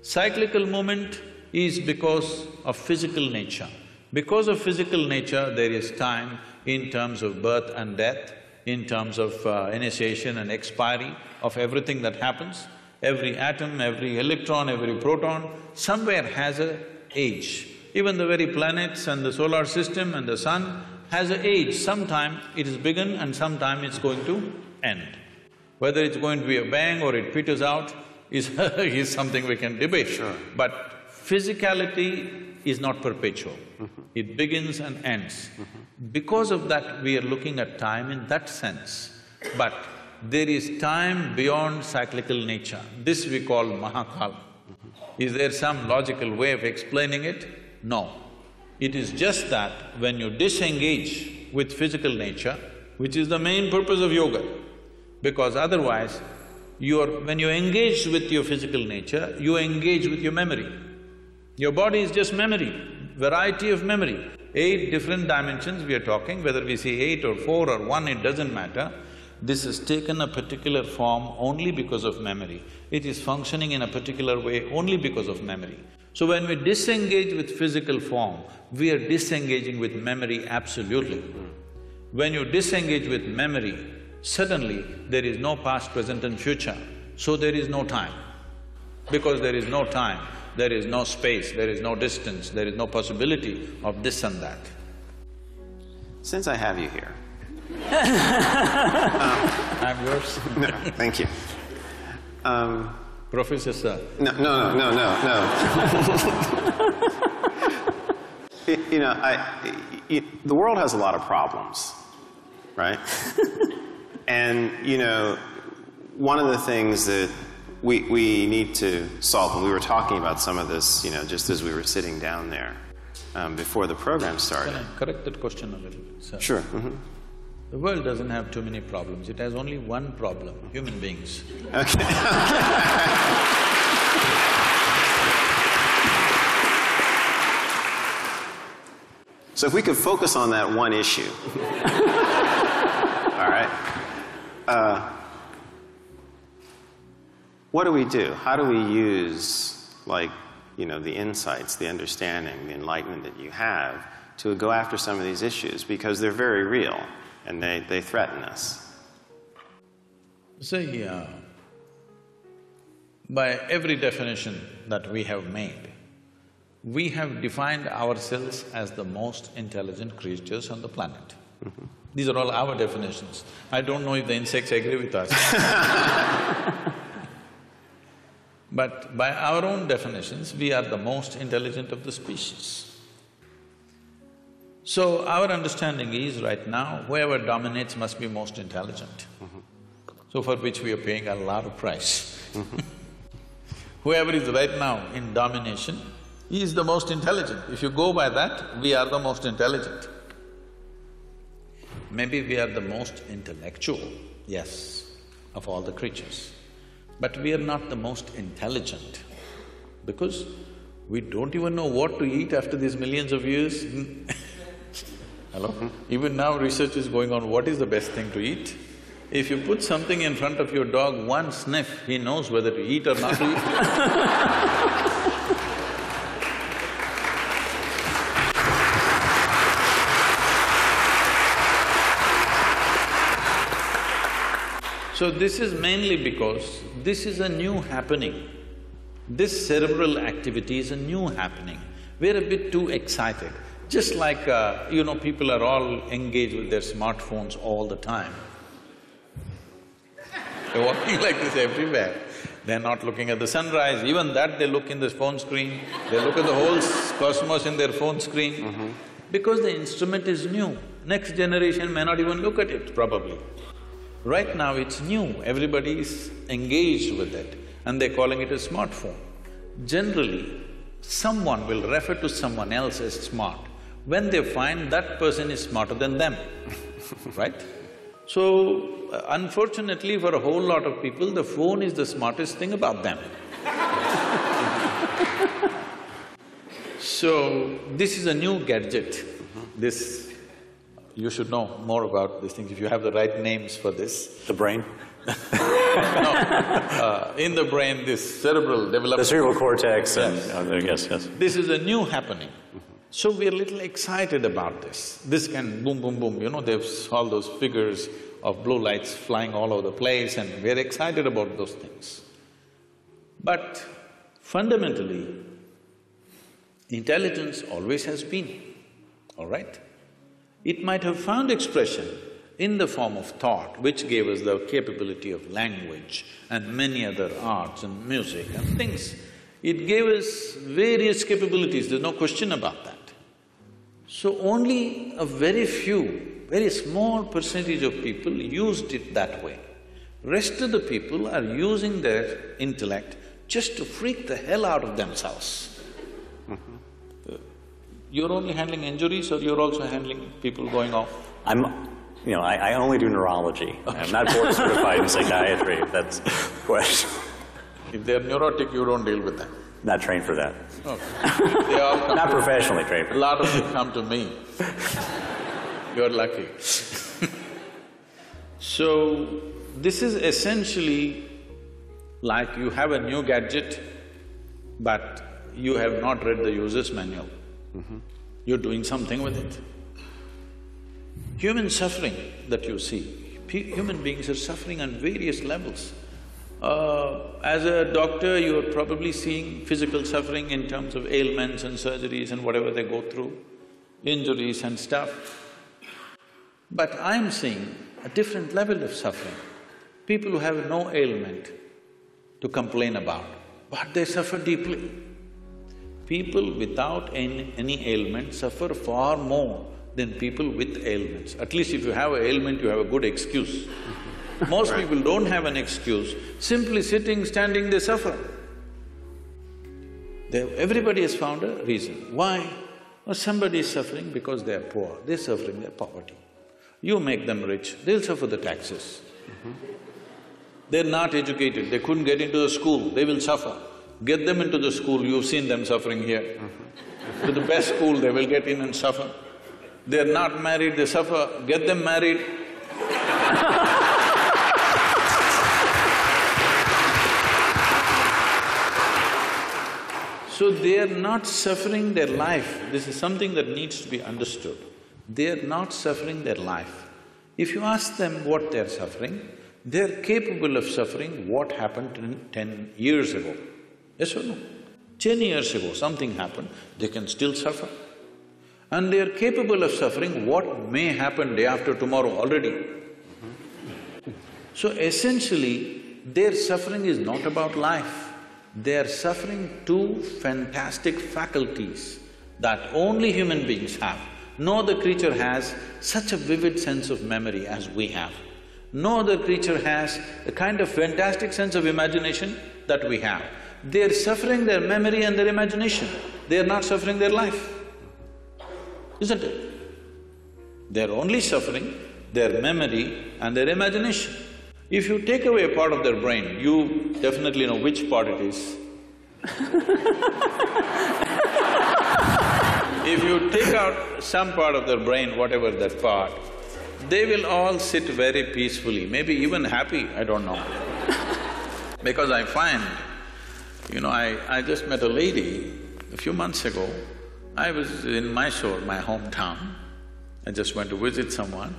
Cyclical movement is because of physical nature. Because of physical nature, there is time in terms of birth and death, in terms of initiation and expiry of everything that happens. Every atom, every electron, every proton, somewhere has an age. Even the very planets and the solar system and the sun has an age. Sometime it is begun and sometime it's going to end. Whether it's going to be a bang or it peters out is is something we can debate. Sure. But physicality is not perpetual. It begins and ends. Because of that, we are looking at time in that sense. But there is time beyond cyclical nature. This we call Mahakala. Is there some logical way of explaining it? No. It is just that when you disengage with physical nature, which is the main purpose of yoga, because otherwise, when you engage with your physical nature, you engage with your memory. Your body is just memory, variety of memory. 8 different dimensions we are talking, whether we see 8 or 4 or 1, it doesn't matter. This has taken a particular form only because of memory. It is functioning in a particular way only because of memory. So when we disengage with physical form, we are disengaging with memory absolutely. When you disengage with memory, suddenly there is no past, present and future, so there is no time. Because there is no time, there is no space, there is no distance, there is no possibility of this and that. Since I have you here… I'm yours. No, thank you. Professor Sir. No. You know, the world has a lot of problems, right? And, you know, one of the things that we need to solve, and we were talking about some of this, you know, just as we were sitting down there before the program started. Can I correct that question a little bit, sir? Sure. The world doesn't have too many problems, it has only one problem, human beings. Okay. So if we could focus on that one issue. All right. What do we do? How do we use, like, you know, the insights, the understanding, the enlightenment that you have to go after some of these issues? Because they're very real and they threaten us. See, by every definition that we have made, we have defined ourselves as the most intelligent creatures on the planet. These are all our definitions. I don't know if the insects agree with us. But by our own definitions, we are the most intelligent of the species. So our understanding is right now, whoever dominates must be most intelligent. So for which we are paying a lot of price. Whoever is right now in domination, he is the most intelligent. If you go by that, we are the most intelligent. Maybe we are the most intellectual, yes, of all the creatures. But we are not the most intelligent, because we don't even know what to eat after these millions of years. Hello? Even now research is going on, what is the best thing to eat? If you put something in front of your dog, one sniff, he knows whether to eat or not to eat. So this is mainly because this is a new happening. This cerebral activity is a new happening. We're a bit too excited. Just like, you know, people are all engaged with their smartphones all the time. They're walking like this everywhere. They're not looking at the sunrise, even that they look in the phone screen. They look at the whole cosmos in their phone screen. Because the instrument is new. Next generation may not even look at it, probably. Right now it's new, everybody is engaged with it and they're calling it a smartphone. Generally, someone will refer to someone else as smart when they find that person is smarter than them, right? So, unfortunately for a whole lot of people, the phone is the smartest thing about them. So, this is a new gadget. This… you should know more about these things if you have the right names for this. The brain? No, in the brain, this cerebral development… The cerebral cortex and… Yes. yes. This is a new happening. So we're a little excited about this. This can boom, boom, boom, you know, there's all those figures of blue lights flying all over the place and we're excited about those things. But fundamentally, intelligence always has been, all right? It might have found expression in the form of thought, which gave us the capability of language and many other arts and music and things. It gave us various capabilities, there's no question about that. So only a very few, very small percentage of people used it that way. Rest of the people are using their intellect just to freak the hell out of themselves. You're only handling injuries or you're also handling people going off? I only do neurology. Okay. I'm not board certified in psychiatry, that's the question. If they're neurotic, you don't deal with them? Not trained for that. Okay. They all come not professionally trained for that. A lot of them come to me. You're lucky. So, this is essentially like you have a new gadget, but you have not read the user's manual. You're doing something with it. Human suffering that you see, human beings are suffering on various levels. As a doctor, you're probably seeing physical suffering in terms of ailments and surgeries and whatever they go through, injuries and stuff. But I'm seeing a different level of suffering. People who have no ailment to complain about, but they suffer deeply. People without any ailment suffer far more than people with ailments. At least if you have an ailment, you have a good excuse. Most people don't have an excuse, simply sitting, standing, they suffer. Everybody has found a reason. Why? Well, somebody is suffering because they are poor, they're suffering their poverty. You make them rich, they'll suffer the taxes. They're not educated, they couldn't get into the school, they will suffer. Get them into the school, you've seen them suffering here. To the best school, they will get in and suffer. They're not married, they suffer, get them married. So they are not suffering their life, this is something that needs to be understood. They are not suffering their life. If you ask them what they're suffering, they're capable of suffering what happened 10 years ago. Yes or no? 10 years ago something happened, they can still suffer. And they're capable of suffering what may happen day after tomorrow already. So essentially, their suffering is not about life. They are suffering two fantastic faculties that only human beings have. No other creature has such a vivid sense of memory as we have. No other creature has the kind of fantastic sense of imagination that we have. They're suffering their memory and their imagination, they're not suffering their life, isn't it? They're only suffering their memory and their imagination. If you take away a part of their brain, you definitely know which part it is. If you take out some part of their brain, whatever that part, they will all sit very peacefully, maybe even happy, I don't know. Because I find, I just met a lady a few months ago. I was in Mysore, my hometown. I just went to visit someone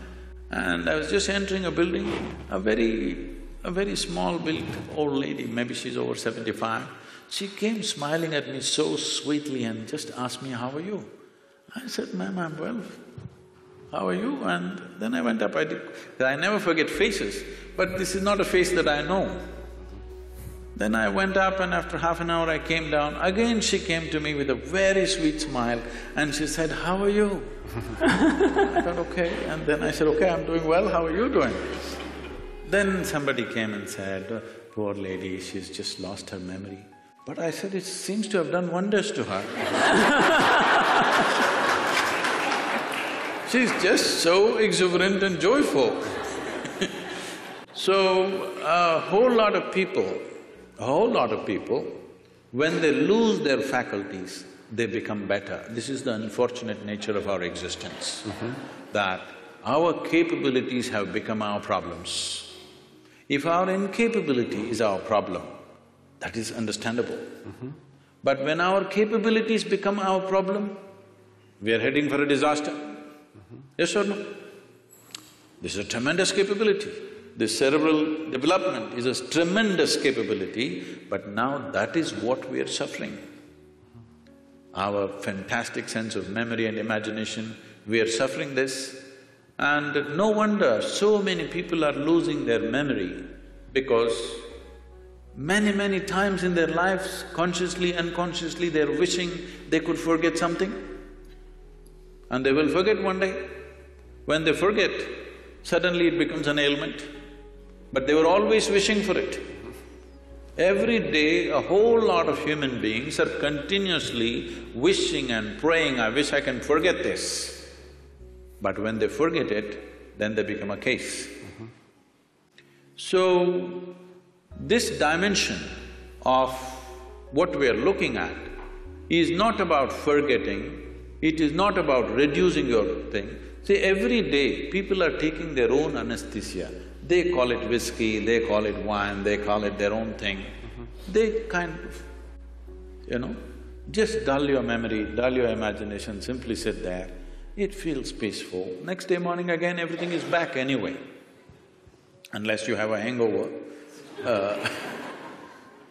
and I was just entering a building, a very small built old lady, maybe she's over 75. She came smiling at me so sweetly and just asked me, "How are you?" I said, "Ma'am, I'm well. How are you?" And then I went up, I never forget faces, but this is not a face that I know. Then I went up and after half an hour I came down. Again she came to me with a very sweet smile and she said, "How are you?" I thought, okay, and then I said, "Okay, I'm doing well, how are you doing?" Then somebody came and said, "Poor lady, she's just lost her memory." But I said, it seems to have done wonders to her. She's just so exuberant and joyful. So, a whole lot of people, when they lose their faculties, they become better. This is the unfortunate nature of our existence, that our capabilities have become our problems. If our incapability is our problem, that is understandable. But when our capabilities become our problem, we are heading for a disaster. Yes or no? This is a tremendous capability. This cerebral development is a tremendous capability, but now that is what we are suffering. Our fantastic sense of memory and imagination, we are suffering this. And no wonder so many people are losing their memory because many times in their lives, consciously, unconsciously, they're wishing they could forget something. And they will forget one day. When they forget, suddenly it becomes an ailment. But they were always wishing for it. Every day, a whole lot of human beings are continuously wishing and praying, "I wish I can forget this." But when they forget it, then they become a case. So, this dimension of what we are looking at is not about forgetting, it is not about reducing your thing. See, every day people are taking their own anesthesia. They call it whiskey, they call it wine, they call it their own thing. They kind of, just dull your memory, dull your imagination, simply sit there. It feels peaceful. Next day morning again, everything is back anyway, unless you have a hangover.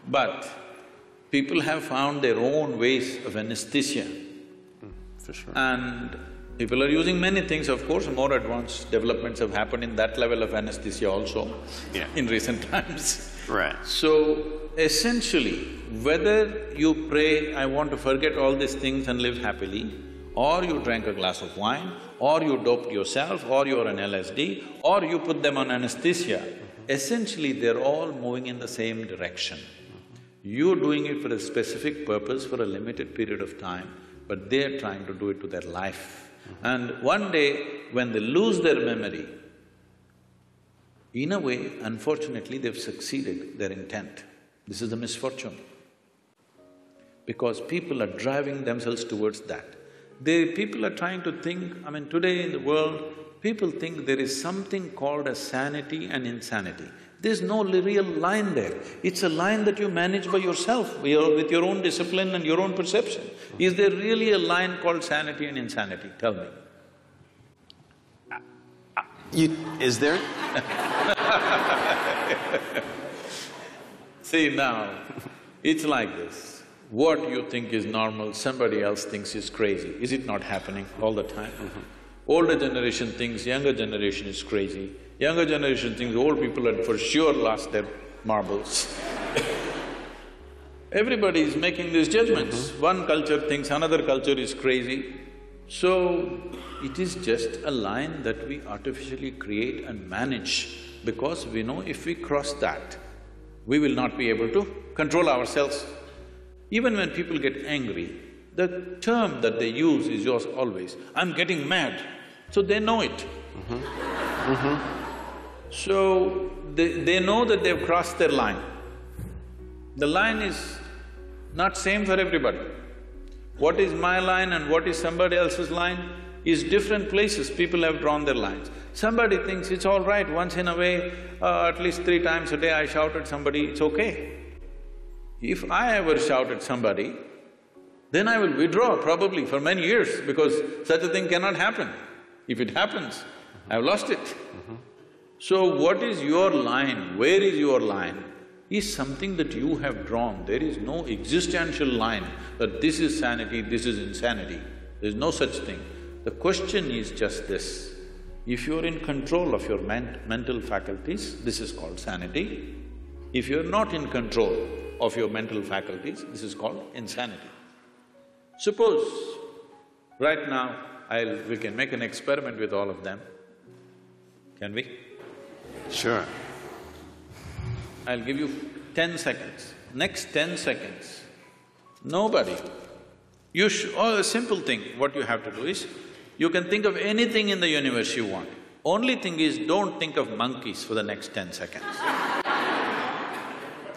But people have found their own ways of anesthesia. For sure. And people are using many things, of course, more advanced developments have happened in that level of anesthesia also in recent times. Right. So, essentially, whether you pray, "I want to forget all these things and live happily," or you drank a glass of wine, or you doped yourself, or you're on LSD, or you put them on anesthesia, essentially they're all moving in the same direction. You're doing it for a specific purpose for a limited period of time, but they're trying to do it to their life. And one day, when they lose their memory, in a way, unfortunately, they've succeeded their intent. This is the misfortune. Because people are driving themselves towards that. People are trying to think, today in the world, people think there is something called as sanity and insanity. There's no real line there. It's a line that you manage by yourself, with your own discipline and your own perception. Is there really a line called sanity and insanity? Tell me. Is there? See now, it's like this. What you think is normal, somebody else thinks is crazy. Is it not happening all the time? Older generation thinks younger generation is crazy. Younger generation thinks old people had for sure lost their marbles. Everybody is making these judgments. One culture thinks another culture is crazy. So, it is just a line that we artificially create and manage because we know if we cross that, we will not be able to control ourselves. Even when people get angry, the term that they use is yours always, "I'm getting mad," so they know it. So, they know that they've crossed their line. The line is not same for everybody. What is my line and what is somebody else's line is different places people have drawn their lines. Somebody thinks it's all right, once in a way, at least 3 times a day I shout at somebody, it's okay. If I ever shout at somebody, then I will withdraw probably for many years because such a thing cannot happen. If it happens, I've lost it. So what is your line, where is your line, is something that you have drawn. There is no existential line that this is sanity, this is insanity. There's no such thing. The question is just this, if you're in control of your mental faculties, this is called sanity. If you're not in control of your mental faculties, this is called insanity. Suppose, right now, we can make an experiment with all of them. Can we? Sure. I'll give you 10 seconds. Next 10 seconds, nobody… a simple thing, what you have to do is, you can think of anything in the universe you want. Only thing is, don't think of monkeys for the next 10 seconds.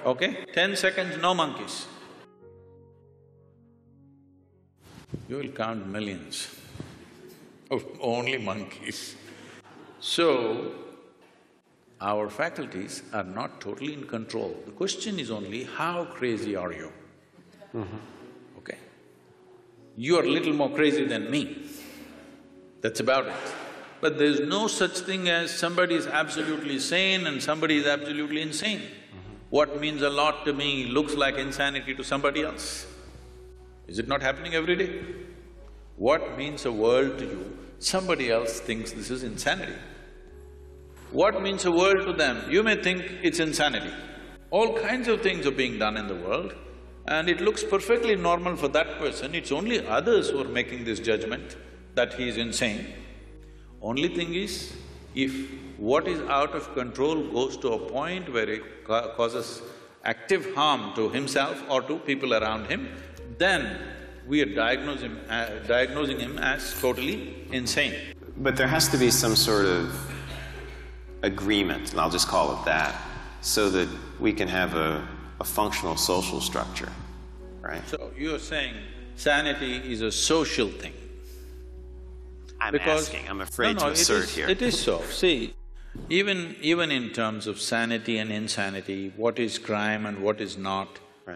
Okay? 10 seconds, no monkeys. You will count millions of only monkeys. So, our faculties are not totally in control. The question is only, how crazy are you? Okay? You are a little more crazy than me, that's about it. But there's no such thing as somebody is absolutely sane and somebody is absolutely insane. What means a lot to me looks like insanity to somebody else. Is it not happening every day? What means a world to you, somebody else thinks this is insanity. What means a world to them, you may think it's insanity. All kinds of things are being done in the world and it looks perfectly normal for that person, it's only others who are making this judgment that he is insane. Only thing is, if what is out of control goes to a point where it causes active harm to himself or to people around him, then we are diagnosing him as totally insane. But there has to be some sort of agreement, and I'll just call it that, so that we can have a functional social structure, right? So you're saying sanity is a social thing? I'm afraid to assert here. It is so. See, even in terms of sanity and insanity, what is crime and what is not,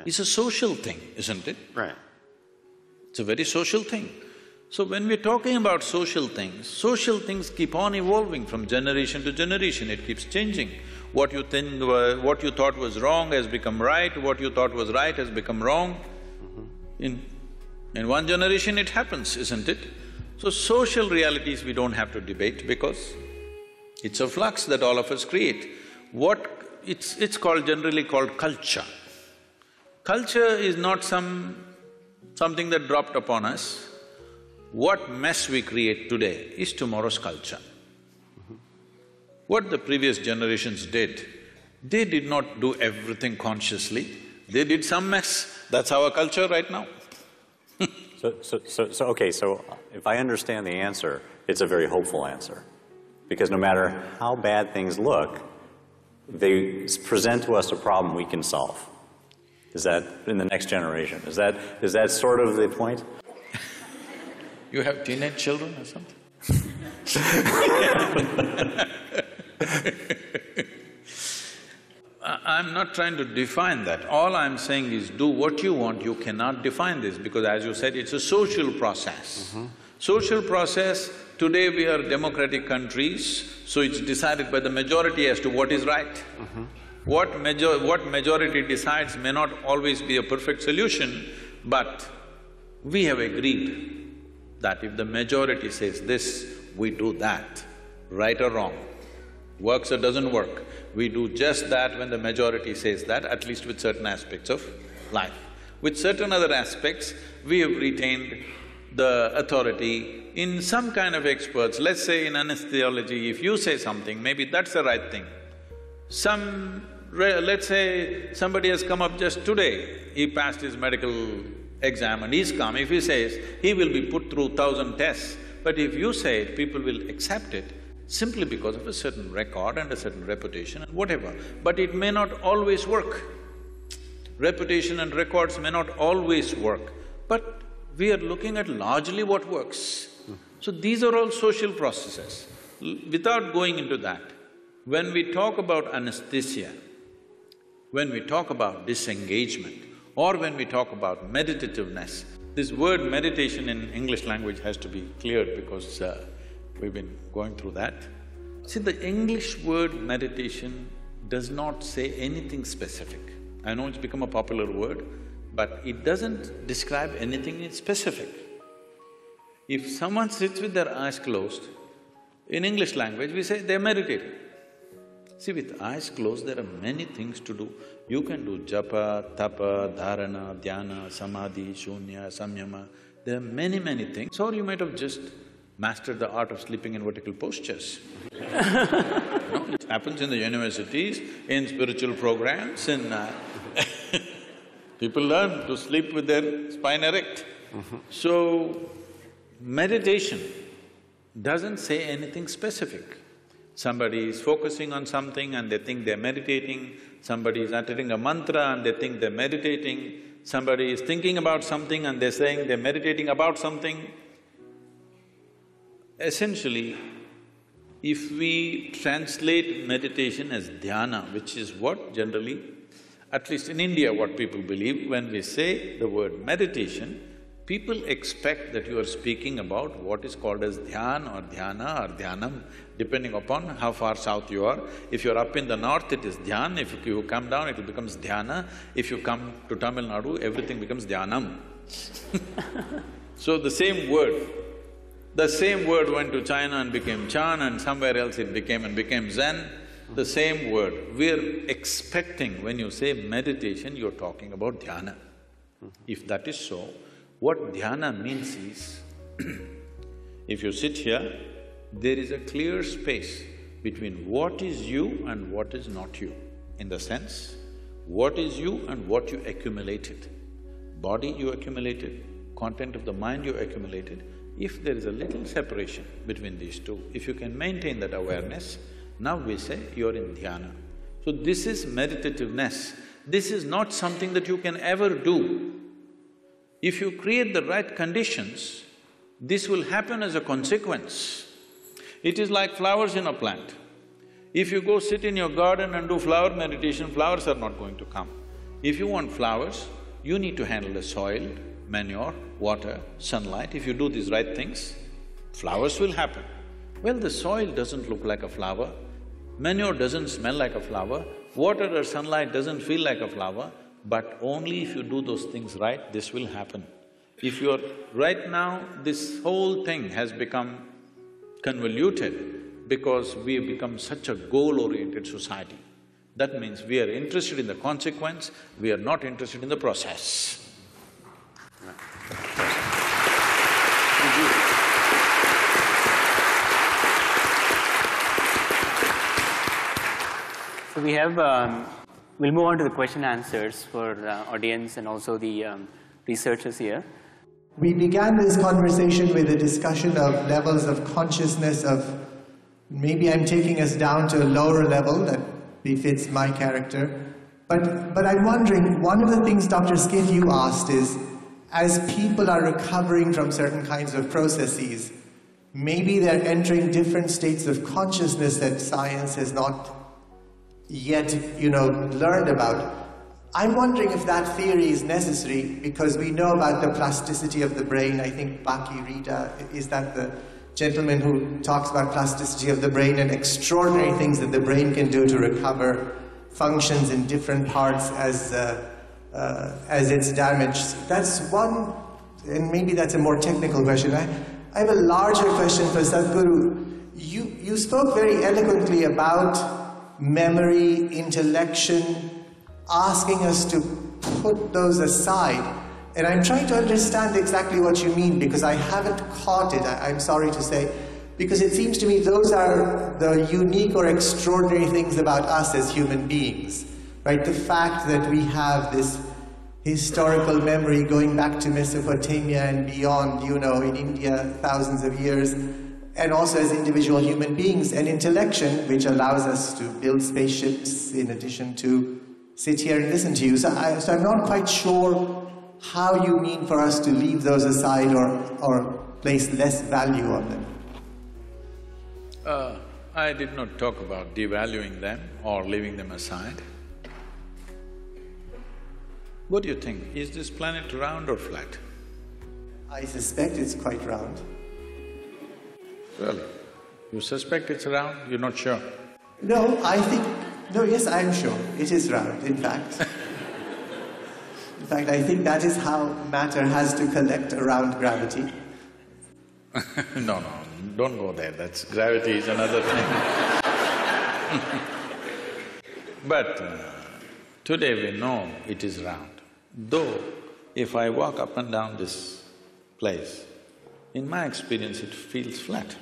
is a social thing, isn't it? Right. It's a very social thing. So when we're talking about social things keep on evolving from generation to generation, it keeps changing. What you thought was wrong has become right, what you thought was right has become wrong. In one generation it happens, isn't it? So social realities we don't have to debate because it's a flux that all of us create. It's generally called culture. Culture is not something that dropped upon us. What mess we create today is tomorrow's culture. What the previous generations did, they did not do everything consciously, they did some mess. That's our culture right now. So if I understand the answer, it's a very hopeful answer. Because no matter how bad things look, they present to us a problem we can solve. Is that in the next generation? Is that sort of the point? You have teenage children or something? I'm not trying to define that. All I'm saying is do what you want, you cannot define this because as you said, it's a social process. Social process, today we are democratic countries, so it's decided by the majority as to what is right. What majority decides may not always be a perfect solution, but we have agreed that if the majority says this, we do that, right or wrong. Works or doesn't work, we do just that when the majority says that, at least with certain aspects of life. With certain other aspects, we have retained the authority in some kind of experts. Let's say in anesthesiology, if you say something, maybe that's the right thing. Let's say somebody has come up just today, he passed his medical exam and he's come, if he says, he will be put through 1,000 tests, but if you say it, people will accept it simply because of a certain record and a certain reputation and whatever. But it may not always work. Reputation and records may not always work, but we are looking at largely what works. So these are all social processes. Without going into that, when we talk about anesthesia, when we talk about disengagement, or when we talk about meditativeness, this word meditation in English language has to be cleared because we've been going through that. See, the English word meditation does not say anything specific. I know it's become a popular word, but it doesn't describe anything in specific. If someone sits with their eyes closed, in English language we say they're meditating. See, with eyes closed, there are many things to do. You can do japa, tapa, dharana, dhyana, samadhi, shunya, samyama. There are many, many things. Or you might have just mastered the art of sleeping in vertical postures. It happens in the universities, in spiritual programs, in… people learn to sleep with their spine erect. So, meditation doesn't say anything specific. Somebody is focusing on something and they think they're meditating, somebody is uttering a mantra and they think they're meditating, somebody is thinking about something and they're saying they're meditating about something. Essentially, if we translate meditation as dhyana, which is what generally, at least in India, what people believe, when we say the word meditation, people expect that you are speaking about what is called as dhyan or dhyana or dhyanam, depending upon how far south you are. If you're up in the north, it is dhyan. If you come down, it becomes dhyana. If you come to Tamil Nadu, everything becomes dhyanam. So the same word went to China and became Chan, and somewhere else it became Zen. The same word. We're expecting when you say meditation, you're talking about dhyana. If that is so, what dhyana means is, if you sit here, there is a clear space between what is you and what is not you. In the sense, what is you and what you accumulated. Body you accumulated, content of the mind you accumulated. If there is a little separation between these two, if you can maintain that awareness, now we say you're in dhyana. So this is meditativeness. This is not something that you can ever do. If you create the right conditions, this will happen as a consequence. It is like flowers in a plant. If you go sit in your garden and do flower meditation, flowers are not going to come. If you want flowers, you need to handle the soil, manure, water, sunlight. If you do these right things, flowers will happen. Well, the soil doesn't look like a flower, manure doesn't smell like a flower, water or sunlight doesn't feel like a flower, but only if you do those things right, this will happen. If you're… right now, this whole thing has become convoluted because we have become such a goal-oriented society. That means we are interested in the consequence, we are not interested in the process. So we have… we'll move on to the question answers for audience and also the researchers here. We began this conversation with a discussion of levels of consciousness of… maybe I'm taking us down to a lower level that befits my character. But I'm wondering, one of the things, Dr. Skiff, you asked is, as people are recovering from certain kinds of processes, maybe they're entering different states of consciousness that science has not yet, learned about. I'm wondering if that theory is necessary, because we know about the plasticity of the brain. I think Baki Rita, is that the gentleman who talks about plasticity of the brain and extraordinary things that the brain can do to recover functions in different parts as it's damaged. That's one, and maybe that's a more technical question. I have a larger question for Sadhguru. You spoke very eloquently about memory, intellection, asking us to put those aside. And I'm trying to understand exactly what you mean, because I haven't caught it, I'm sorry to say, because it seems to me those are the unique or extraordinary things about us as human beings, right? The fact that we have this historical memory going back to Mesopotamia and beyond, in India, thousands of years, and also as individual human beings, and intellection, which allows us to build spaceships in addition to sit here and listen to you. So I'm not quite sure how you mean for us to leave those aside or place less value on them. I did not talk about devaluing them or leaving them aside. What do you think? Is this planet round or flat? I suspect it's quite round. Really? You suspect it's round? You're not sure? No, yes, I'm sure. It is round, in fact. In fact, I think that is how matter has to collect around gravity. No, don't go there. Gravity is another thing. But today we know it is round. Though, if I walk up and down this place, in my experience it feels flat.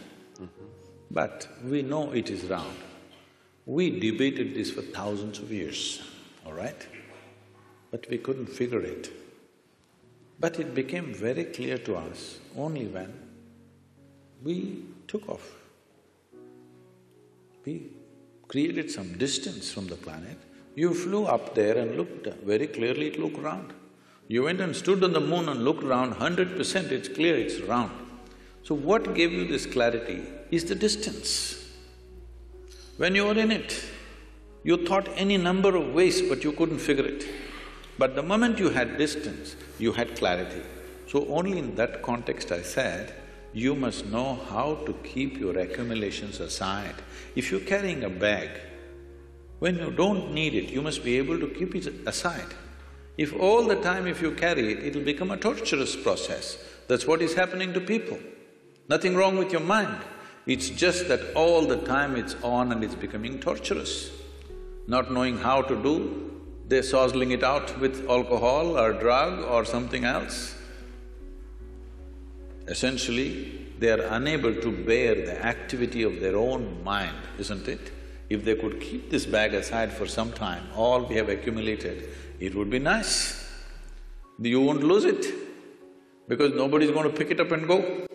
But we know it is round. We debated this for thousands of years, all right? But we couldn't figure it. But it became very clear to us only when we took off. We created some distance from the planet. You flew up there and looked, very clearly it looked round. You went and stood on the moon and looked around, 100% it's clear it's round. So what gave you this clarity is the distance. When you were in it, you thought any number of ways but you couldn't figure it. But the moment you had distance, you had clarity. So only in that context I said, you must know how to keep your accumulations aside. If you're carrying a bag, when you don't need it, you must be able to keep it aside. If all the time if you carry it, it'll become a torturous process. That's what is happening to people. Nothing wrong with your mind. It's just that all the time it's on and it's becoming torturous. Not knowing how to do, they're sozzling it out with alcohol or drug or something else. Essentially, they are unable to bear the activity of their own mind, isn't it? If they could keep this bag aside for some time, all we have accumulated, it would be nice. You won't lose it, because nobody's going to pick it up and go.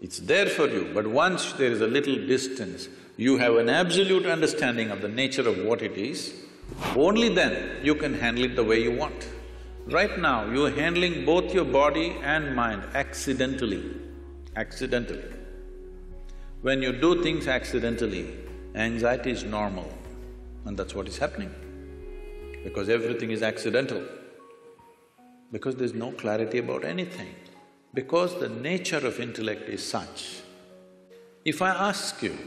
It's there for you, but once there is a little distance, you have an absolute understanding of the nature of what it is, only then you can handle it the way you want. Right now, you're handling both your body and mind accidentally. When you do things accidentally, anxiety is normal, and that's what is happening. Because everything is accidental. Because there's no clarity about anything. Because the nature of intellect is such. If I ask you,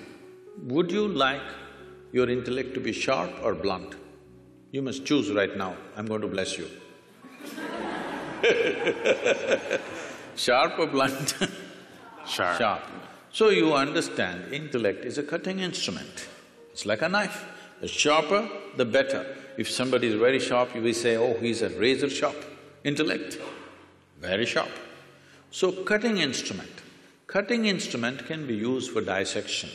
would you like your intellect to be sharp or blunt? You must choose right now, I'm going to bless you. Sharp or blunt? Sharp. Sharp. So you understand, intellect is a cutting instrument. It's like a knife. The sharper, the better. If somebody is very sharp, we say, oh, he's a razor sharp. Intellect, very sharp. So cutting instrument. Cutting instrument can be used for dissection.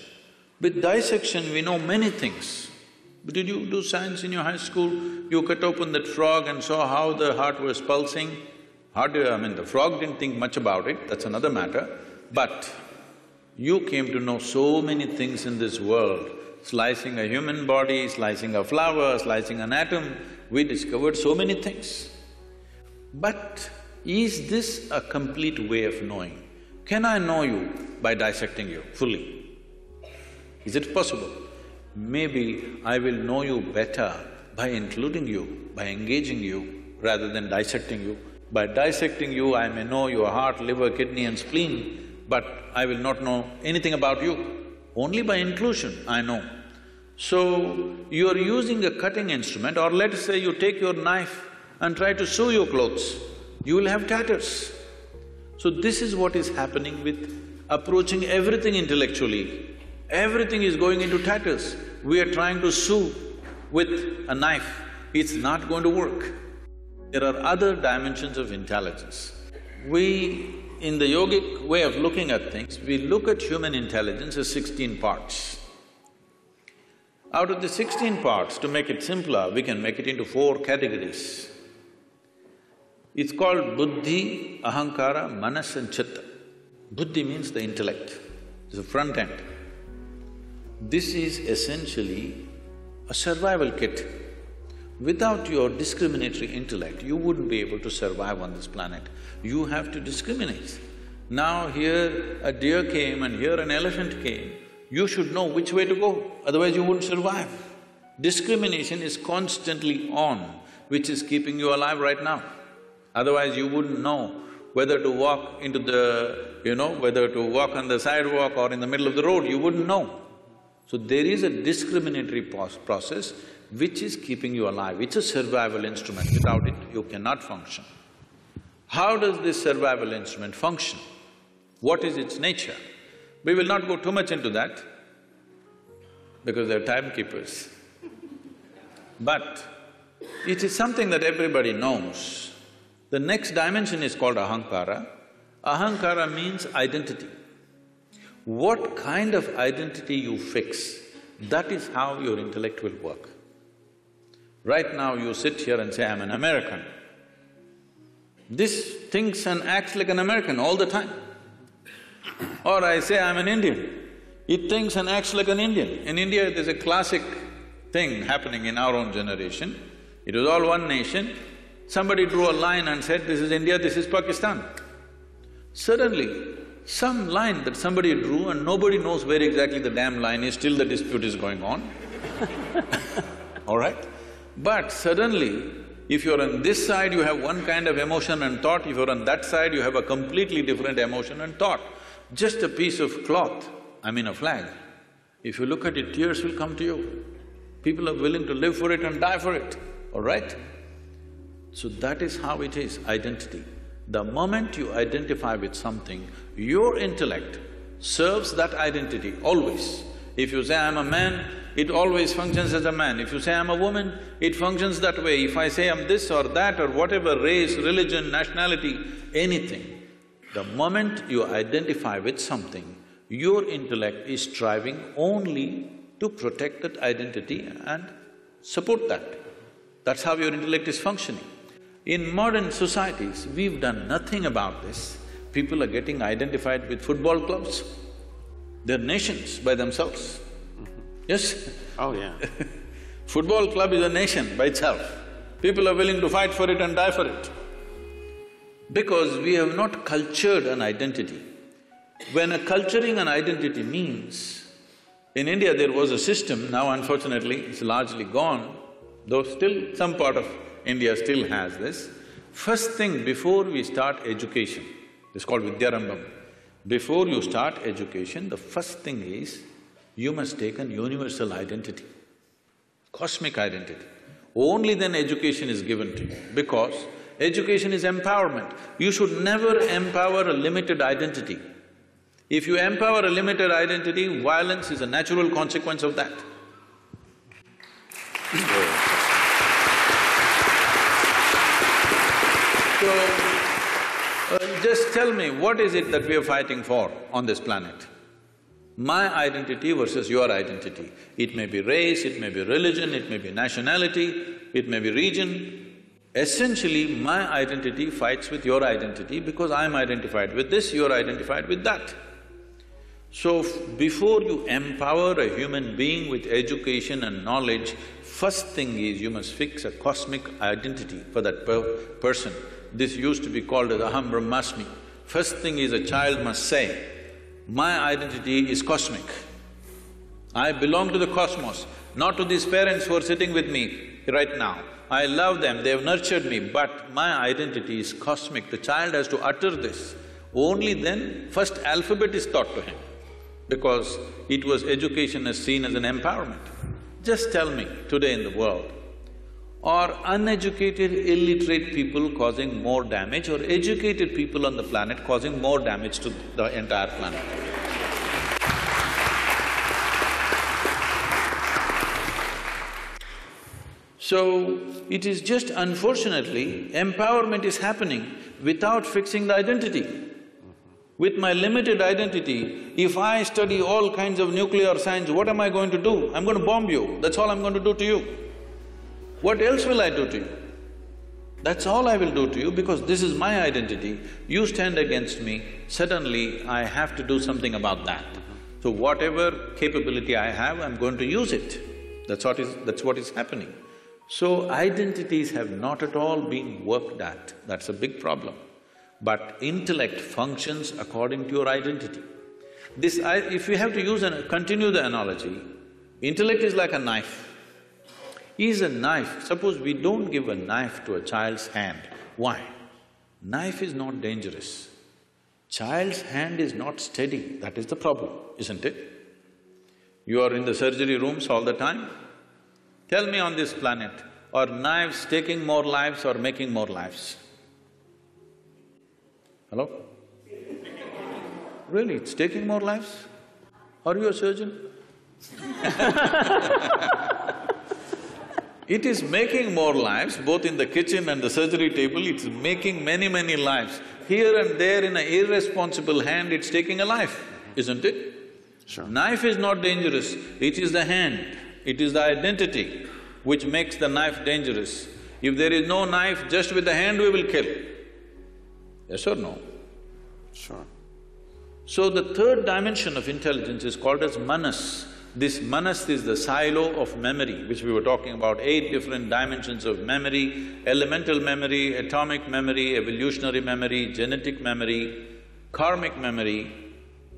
With dissection, we know many things. Did you do science in your high school? You cut open that frog and saw how the heart was pulsing. The frog didn't think much about it, that's another matter. But you came to know so many things in this world. Slicing a human body, slicing a flower, slicing an atom, we discovered so many things. But is this a complete way of knowing? Can I know you by dissecting you fully? Is it possible? Maybe I will know you better by including you, by engaging you, rather than dissecting you. By dissecting you, I may know your heart, liver, kidney and spleen, but I will not know anything about you. Only by inclusion I know. So, you're using a cutting instrument, or let's say you take your knife and try to sew your clothes, you will have tatters. So this is what is happening with approaching everything intellectually. Everything is going into tatters. We are trying to sew with a knife, it's not going to work. There are other dimensions of intelligence. In the yogic way of looking at things, we look at human intelligence as 16 parts. Out of the 16 parts, to make it simpler, we can make it into 4 categories. It's called buddhi, ahankara, manas and chitta. Buddhi means the intellect, it's the front end. This is essentially a survival kit. Without your discriminatory intellect, you wouldn't be able to survive on this planet. You have to discriminate. Now here a deer came and here an elephant came, you should know which way to go, otherwise you wouldn't survive. Discrimination is constantly on, which is keeping you alive right now. Otherwise you wouldn't know whether to walk into the… whether to walk on the sidewalk or in the middle of the road, you wouldn't know. So there is a discriminatory process which is keeping you alive. It's a survival instrument. Without it, you cannot function. How does this survival instrument function? What is its nature? We will not go too much into that. because they're timekeepers. But it is something that everybody knows. The next dimension is called ahankara. Ahankara means identity. What kind of identity you fix, that is how your intellect will work. Right now you sit here and say, I'm an American. This thinks and acts like an American all the time. Or I say, I'm an Indian. It thinks and acts like an Indian. In India, there's a classic thing happening in our own generation. It was all one nation. Somebody drew a line and said, this is India, this is Pakistan. Suddenly, some line that somebody drew and nobody knows where exactly the damn line is, still the dispute is going on. All right? But suddenly, if you're on this side, you have one kind of emotion and thought, if you're on that side, you have a completely different emotion and thought. Just a piece of cloth, I mean a flag, if you look at it, tears will come to you. People are willing to live for it and die for it, all right? So that is how it is, identity. The moment you identify with something, your intellect serves that identity always. If you say, I'm a man, it always functions as a man. If you say, I'm a woman, it functions that way. If I say I'm this or that or whatever, race, religion, nationality, anything, the moment you identify with something, your intellect is striving only to protect that identity and support that. That's how your intellect is functioning. In modern societies, we've done nothing about this. People are getting identified with football clubs. They're nations by themselves. Yes? Oh, yeah. Football club is a nation by itself. People are willing to fight for it and die for it. Because we have not cultured an identity. When a culturing an identity means, in India there was a system, now unfortunately it's largely gone, though still some part of India still has this. First thing before we start education, it's called Vidyarambham. Before you start education, the first thing is, you must take an universal identity, cosmic identity. Only then education is given to you, because education is empowerment. You should never empower a limited identity. If you empower a limited identity, violence is a natural consequence of that. So, just tell me, what is it that we are fighting for on this planet? My identity versus your identity. It may be race, it may be religion, it may be nationality, it may be region. Essentially, my identity fights with your identity because I'm identified with this, you're identified with that. So, before you empower a human being with education and knowledge, first thing is you must fix a cosmic identity for that person. This used to be called as Aham Brahmasmi. First thing is a child must say, my identity is cosmic. I belong to the cosmos, not to these parents who are sitting with me right now. I love them, they have nurtured me, but my identity is cosmic. The child has to utter this. Only then, first alphabet is taught to him, because it was education as seen as an empowerment. Just tell me, today in the world, are uneducated, illiterate people causing more damage or educated people on the planet causing more damage to the entire planet? So, it is just unfortunately, empowerment is happening without fixing the identity. With my limited identity, if I study all kinds of nuclear science, what am I going to do? I'm going to bomb you, that's all I'm going to do to you. What else will I do to you? That's all I will do to you because this is my identity. You stand against me, suddenly I have to do something about that. So whatever capability I have, I'm going to use it. That's what is happening. So identities have not at all been worked at, that's a big problem. But intellect functions according to your identity. If we have to use continue the analogy, intellect is like a knife. Is a knife, suppose we don't give a knife to a child's hand, why? Knife is not dangerous. Child's hand is not steady, that is the problem, isn't it? You are in the surgery rooms all the time. Tell me on this planet, are knives taking more lives or making more lives? Hello? Really, it's taking more lives? Are you a surgeon? It is making more lives, both in the kitchen and the surgery table, it's making many, many lives. Here and there in an irresponsible hand, it's taking a life, isn't it? Sure. Knife is not dangerous, it is the hand, it is the identity which makes the knife dangerous. If there is no knife, just with the hand we will kill. Yes or no? Sure. So the third dimension of intelligence is called as manas. This manas is the silo of memory, which we were talking about, 8 different dimensions of memory: elemental memory, atomic memory, evolutionary memory, genetic memory, karmic memory,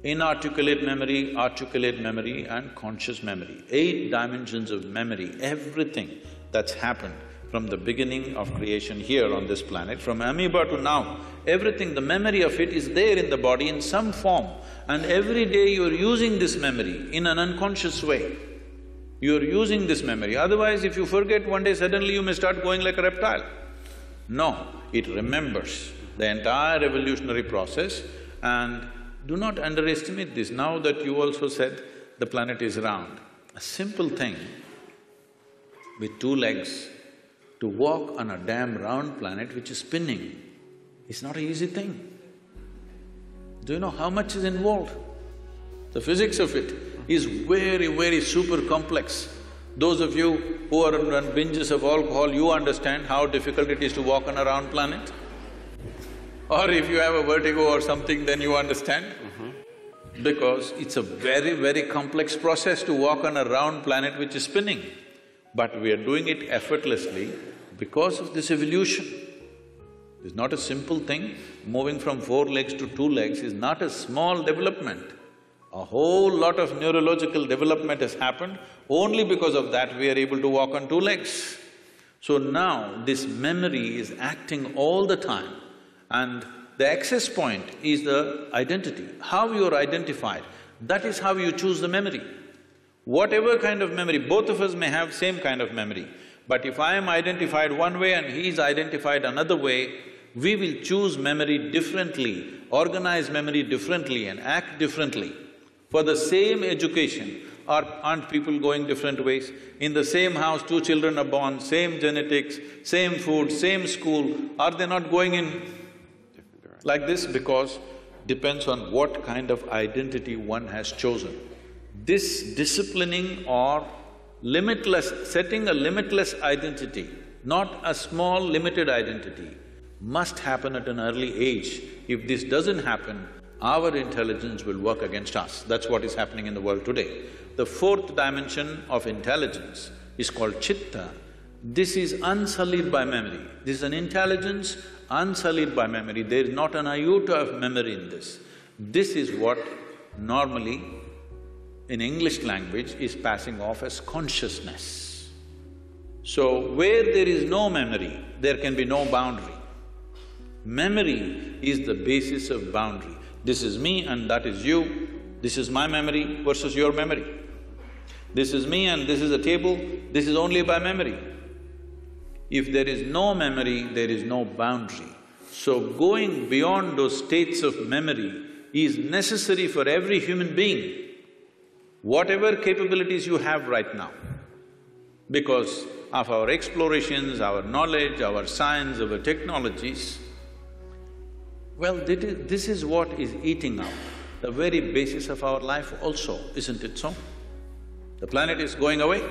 inarticulate memory, articulate memory and conscious memory. 8 dimensions of memory, everything that's happened from the beginning of creation here on this planet, from amoeba to now, everything, the memory of it is there in the body in some form, and every day you're using this memory in an unconscious way. You're using this memory, otherwise if you forget, one day suddenly you may start going like a reptile. No, it remembers the entire evolutionary process, and do not underestimate this. Now that you also said the planet is round, a simple thing with 2 legs, to walk on a damn round planet which is spinning is not an easy thing. Do you know how much is involved? The physics of it is very, very super complex. Those of you who are on binges of alcohol, you understand how difficult it is to walk on a round planet. Or if you have a vertigo or something, then you understand. Because it's a very, very complex process to walk on a round planet which is spinning. But we are doing it effortlessly because of this evolution. It's not a simple thing. Moving from 4 legs to 2 legs is not a small development. A whole lot of neurological development has happened. Only because of that we are able to walk on 2 legs. So now this memory is acting all the time, and the access point is the identity. How you are identified, that is how you choose the memory. Whatever kind of memory, both of us may have same kind of memory, but if I am identified one way and he is identified another way, we will choose memory differently, organize memory differently and act differently. For the same education, aren't people going different ways? In the same house, 2 children are born, same genetics, same food, same school, are they not going in like this? Because depends on what kind of identity one has chosen. This disciplining or limitless… setting a limitless identity, not a small limited identity, must happen at an early age. If this doesn't happen, our intelligence will work against us. That's what is happening in the world today. The 4th dimension of intelligence is called chitta. This is unsullied by memory. This is an intelligence unsullied by memory. There is not an iota of memory in this. This is what normally in English language is passing off as consciousness. So, where there is no memory, there can be no boundary. Memory is the basis of boundary. This is me and that is you, this is my memory versus your memory. This is me and this is a table, this is only by memory. If there is no memory, there is no boundary. So going beyond those states of memory is necessary for every human being, whatever capabilities you have right now. Because of our explorations, our knowledge, our science, our technologies, well, this is what is eating up the very basis of our life also, isn't it so? The planet is going away.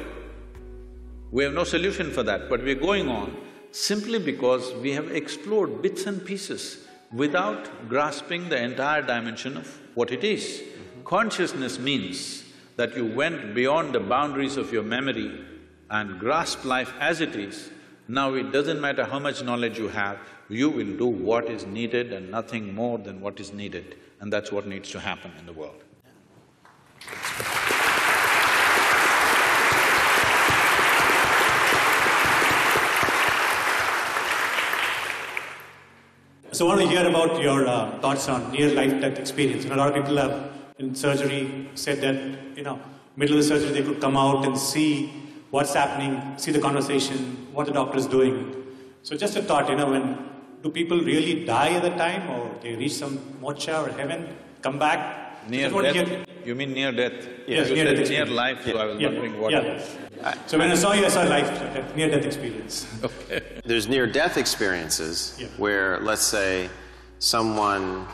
We have no solution for that, but we're going on simply because we have explored bits and pieces without grasping the entire dimension of what it is. Consciousness means that you went beyond the boundaries of your memory and grasped life as it is. Now it doesn't matter how much knowledge you have, you will do what is needed and nothing more than what is needed, and that's what needs to happen in the world. So I want to hear about your thoughts on near-life-death experience. A lot of people have, in surgery, said that, middle of the surgery they could come out and see what's happening, see the conversation, what the doctor is doing. So just a thought, do people really die at the time, or they reach some moksha or heaven, come back? Near That's what death? You mean near death? Yes, You near said death near experience. life, so I was wondering what it was. So when I saw you, I saw near-death experience. There's near-death experiences where, let's say, someone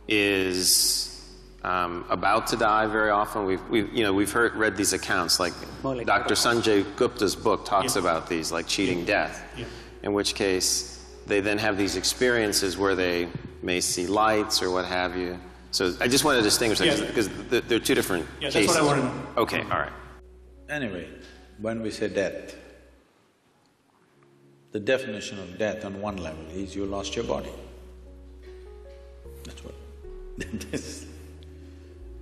is about to die. Very often, we've read these accounts. Like Dr. Sanjay Gupta's book talks about these, like cheating death. In which case, they then have these experiences where they may see lights or what have you. So I just want to distinguish that because they're two different cases. That's what I want to know. Okay, all right. Anyway, when we say death, the definition of death on one level is you lost your body. That's what death is.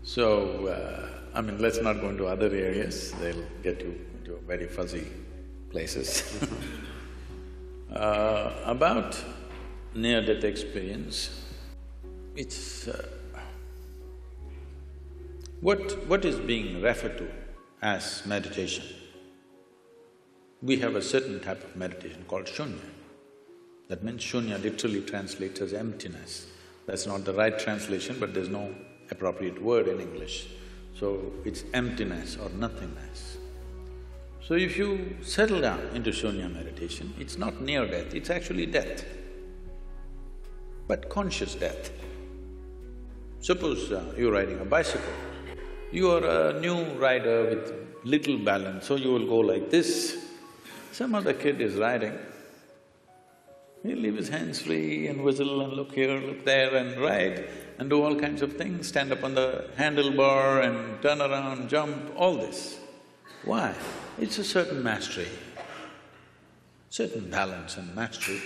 So, I mean, let's not go into other areas, they'll get you into very fuzzy places. About near-death experience, it's… what is being referred to as meditation? We have a certain type of meditation called shunya. That means shunya literally translates as emptiness. That's not the right translation, but there's no appropriate word in English. So it's emptiness or nothingness. So if you settle down into shunya meditation, it's not near death, it's actually death, but conscious death. Suppose you're riding a bicycle, you are a new rider with little balance, so you will go like this. Some other kid is riding, he'll leave his hands free and whistle and look here, look there and ride and do all kinds of things, stand up on the handlebar and turn around, jump, all this. Why? It's a certain mastery, certain balance and mastery.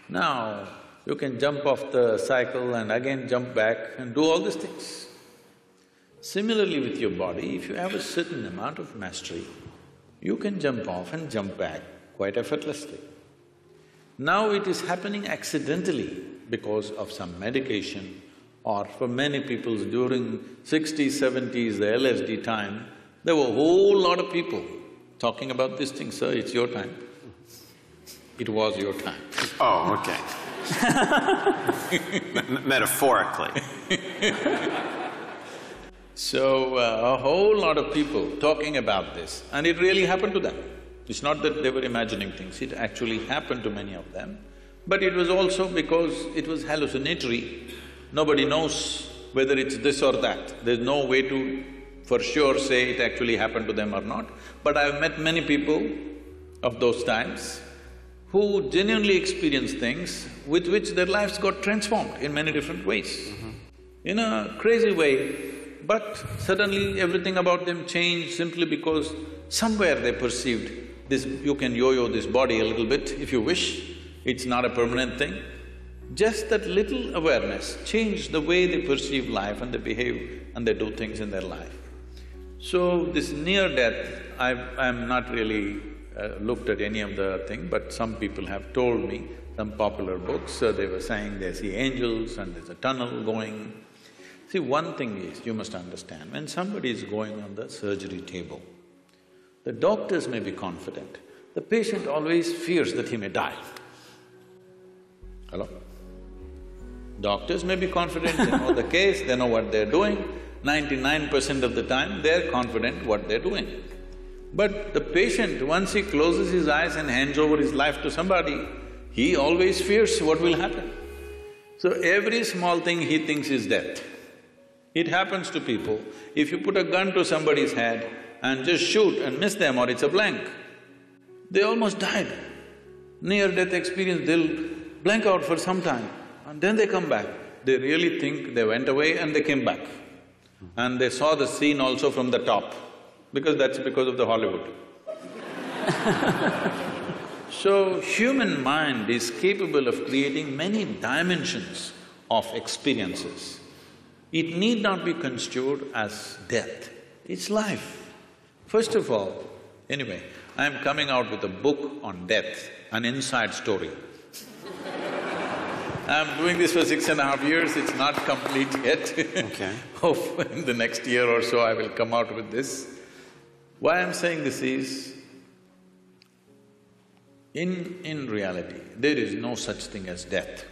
Now, you can jump off the cycle and again jump back and do all these things. Similarly with your body, if you have a certain amount of mastery, you can jump off and jump back quite effortlessly. Now it is happening accidentally because of some medication, or for many people during 60s, 70s, the LSD time, there were a whole lot of people talking about this thing, sir, it's your time. It was your time. Oh, okay. Metaphorically. So, a whole lot of people talking about this, and it really happened to them. It's not that they were imagining things, it actually happened to many of them. But it was also because it was hallucinatory. Nobody knows whether it's this or that. There's no way to for sure say it actually happened to them or not. But I've met many people of those times who genuinely experienced things with which their lives got transformed in many different ways. In a crazy way, but suddenly everything about them changed simply because somewhere they perceived this… you can yo-yo this body a little bit if you wish, it's not a permanent thing. Just that little awareness changed the way they perceive life and they behave and they do things in their life. So this near death, I'm not really looked at any of the thing, but some people have told me, some popular books, they were saying they see angels and there's a tunnel going. See, one thing is, you must understand, when somebody is going on the surgery table, the doctors may be confident, the patient always fears that he may die. Hello? Doctors may be confident, they know the case, they know what they're doing, 99% of the time they're confident what they're doing. But the patient, once he closes his eyes and hands over his life to somebody, he always fears what will happen. So every small thing he thinks is death. It happens to people, if you put a gun to somebody's head and just shoot and miss them or it's a blank, they almost died. Near-death experience, they'll blank out for some time and then they come back. They really think they went away and they came back. And they saw the scene also from the top, because that's because of the Hollywood. So, human mind is capable of creating many dimensions of experiences. It need not be construed as death, it's life. First of all, anyway, I'm coming out with a book on death, an inside story. I'm doing this for 6.5 years, it's not complete yet. Okay. Hope in the next year or so I will come out with this. Why I'm saying this is, in reality, there is no such thing as death.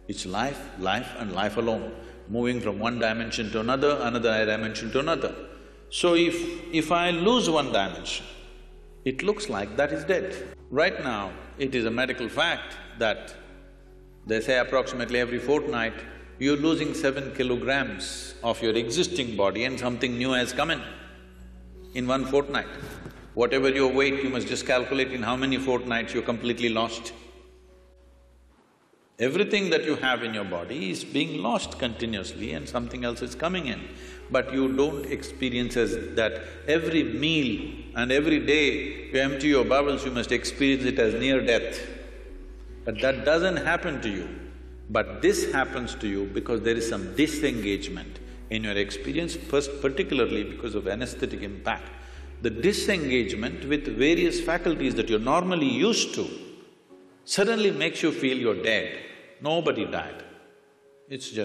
It's life, life and life alone. moving from one dimension to another dimension to another. So if I lose one dimension, it looks like that is dead. Right now, it is a medical fact that they say approximately every fortnight, you're losing 7 kilograms of your existing body and something new has come in 1 fortnight. Whatever your weight, you must just calculate in how many fortnights you're completely lost. Everything that you have in your body is being lost continuously and something else is coming in. But you don't experience as that every meal and every day you empty your bowels, you must experience it as near death. But that doesn't happen to you. But this happens to you because there is some disengagement in your experience, first particularly because of anesthetic impact. The disengagement with various faculties that you're normally used to suddenly makes you feel you're dead. Nobody died. It's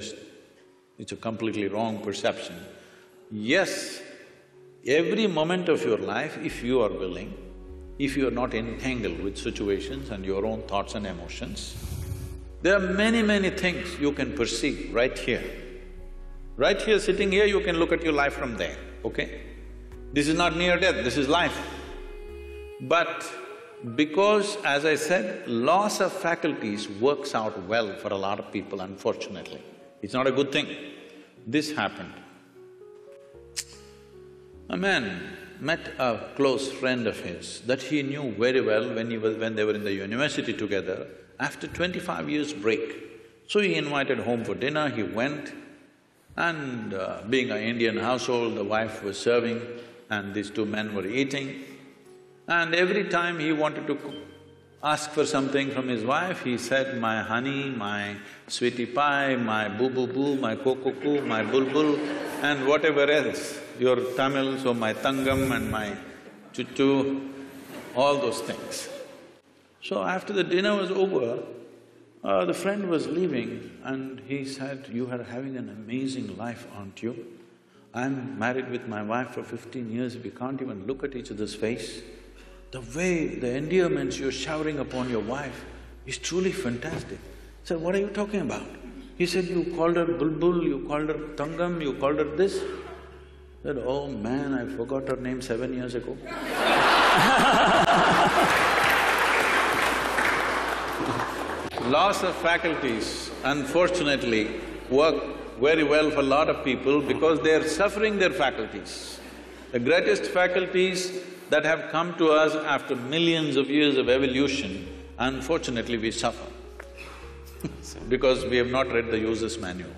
a completely wrong perception. Yes, every moment of your life, if you are willing, if you are not entangled with situations and your own thoughts and emotions, there are many things you can perceive right here. Right here, sitting here, you can look at your life from there, okay? This is not near death, this is life. But because, as I said, loss of faculties works out well for a lot of people, unfortunately. It's not a good thing. This happened. A man met a close friend of his that he knew very well when they were in the university together, after 25 years break. So he invited home for dinner, he went, and being an Indian household, the wife was serving and these two men were eating. And every time he wanted to ask for something from his wife, he said, my honey, my sweetie pie, my boo-boo-boo, my coco-coo, my bulbul, and whatever else, your Tamil, so my tangam and my chuchu, all those things. So after the dinner was over, the friend was leaving and he said, you are having an amazing life, aren't you? I'm married with my wife for 15 years, we can't even look at each other's face. The way, the endearments you're showering upon your wife is truly fantastic. I said, what are you talking about? He said, you called her bulbul, you called her tangam, you called her this. I said, oh man, I forgot her name 7 years ago. Loss of faculties, unfortunately, work very well for a lot of people because they are suffering their faculties. The greatest faculties that have come to us after millions of years of evolution, unfortunately we suffer because we have not read the user's manual.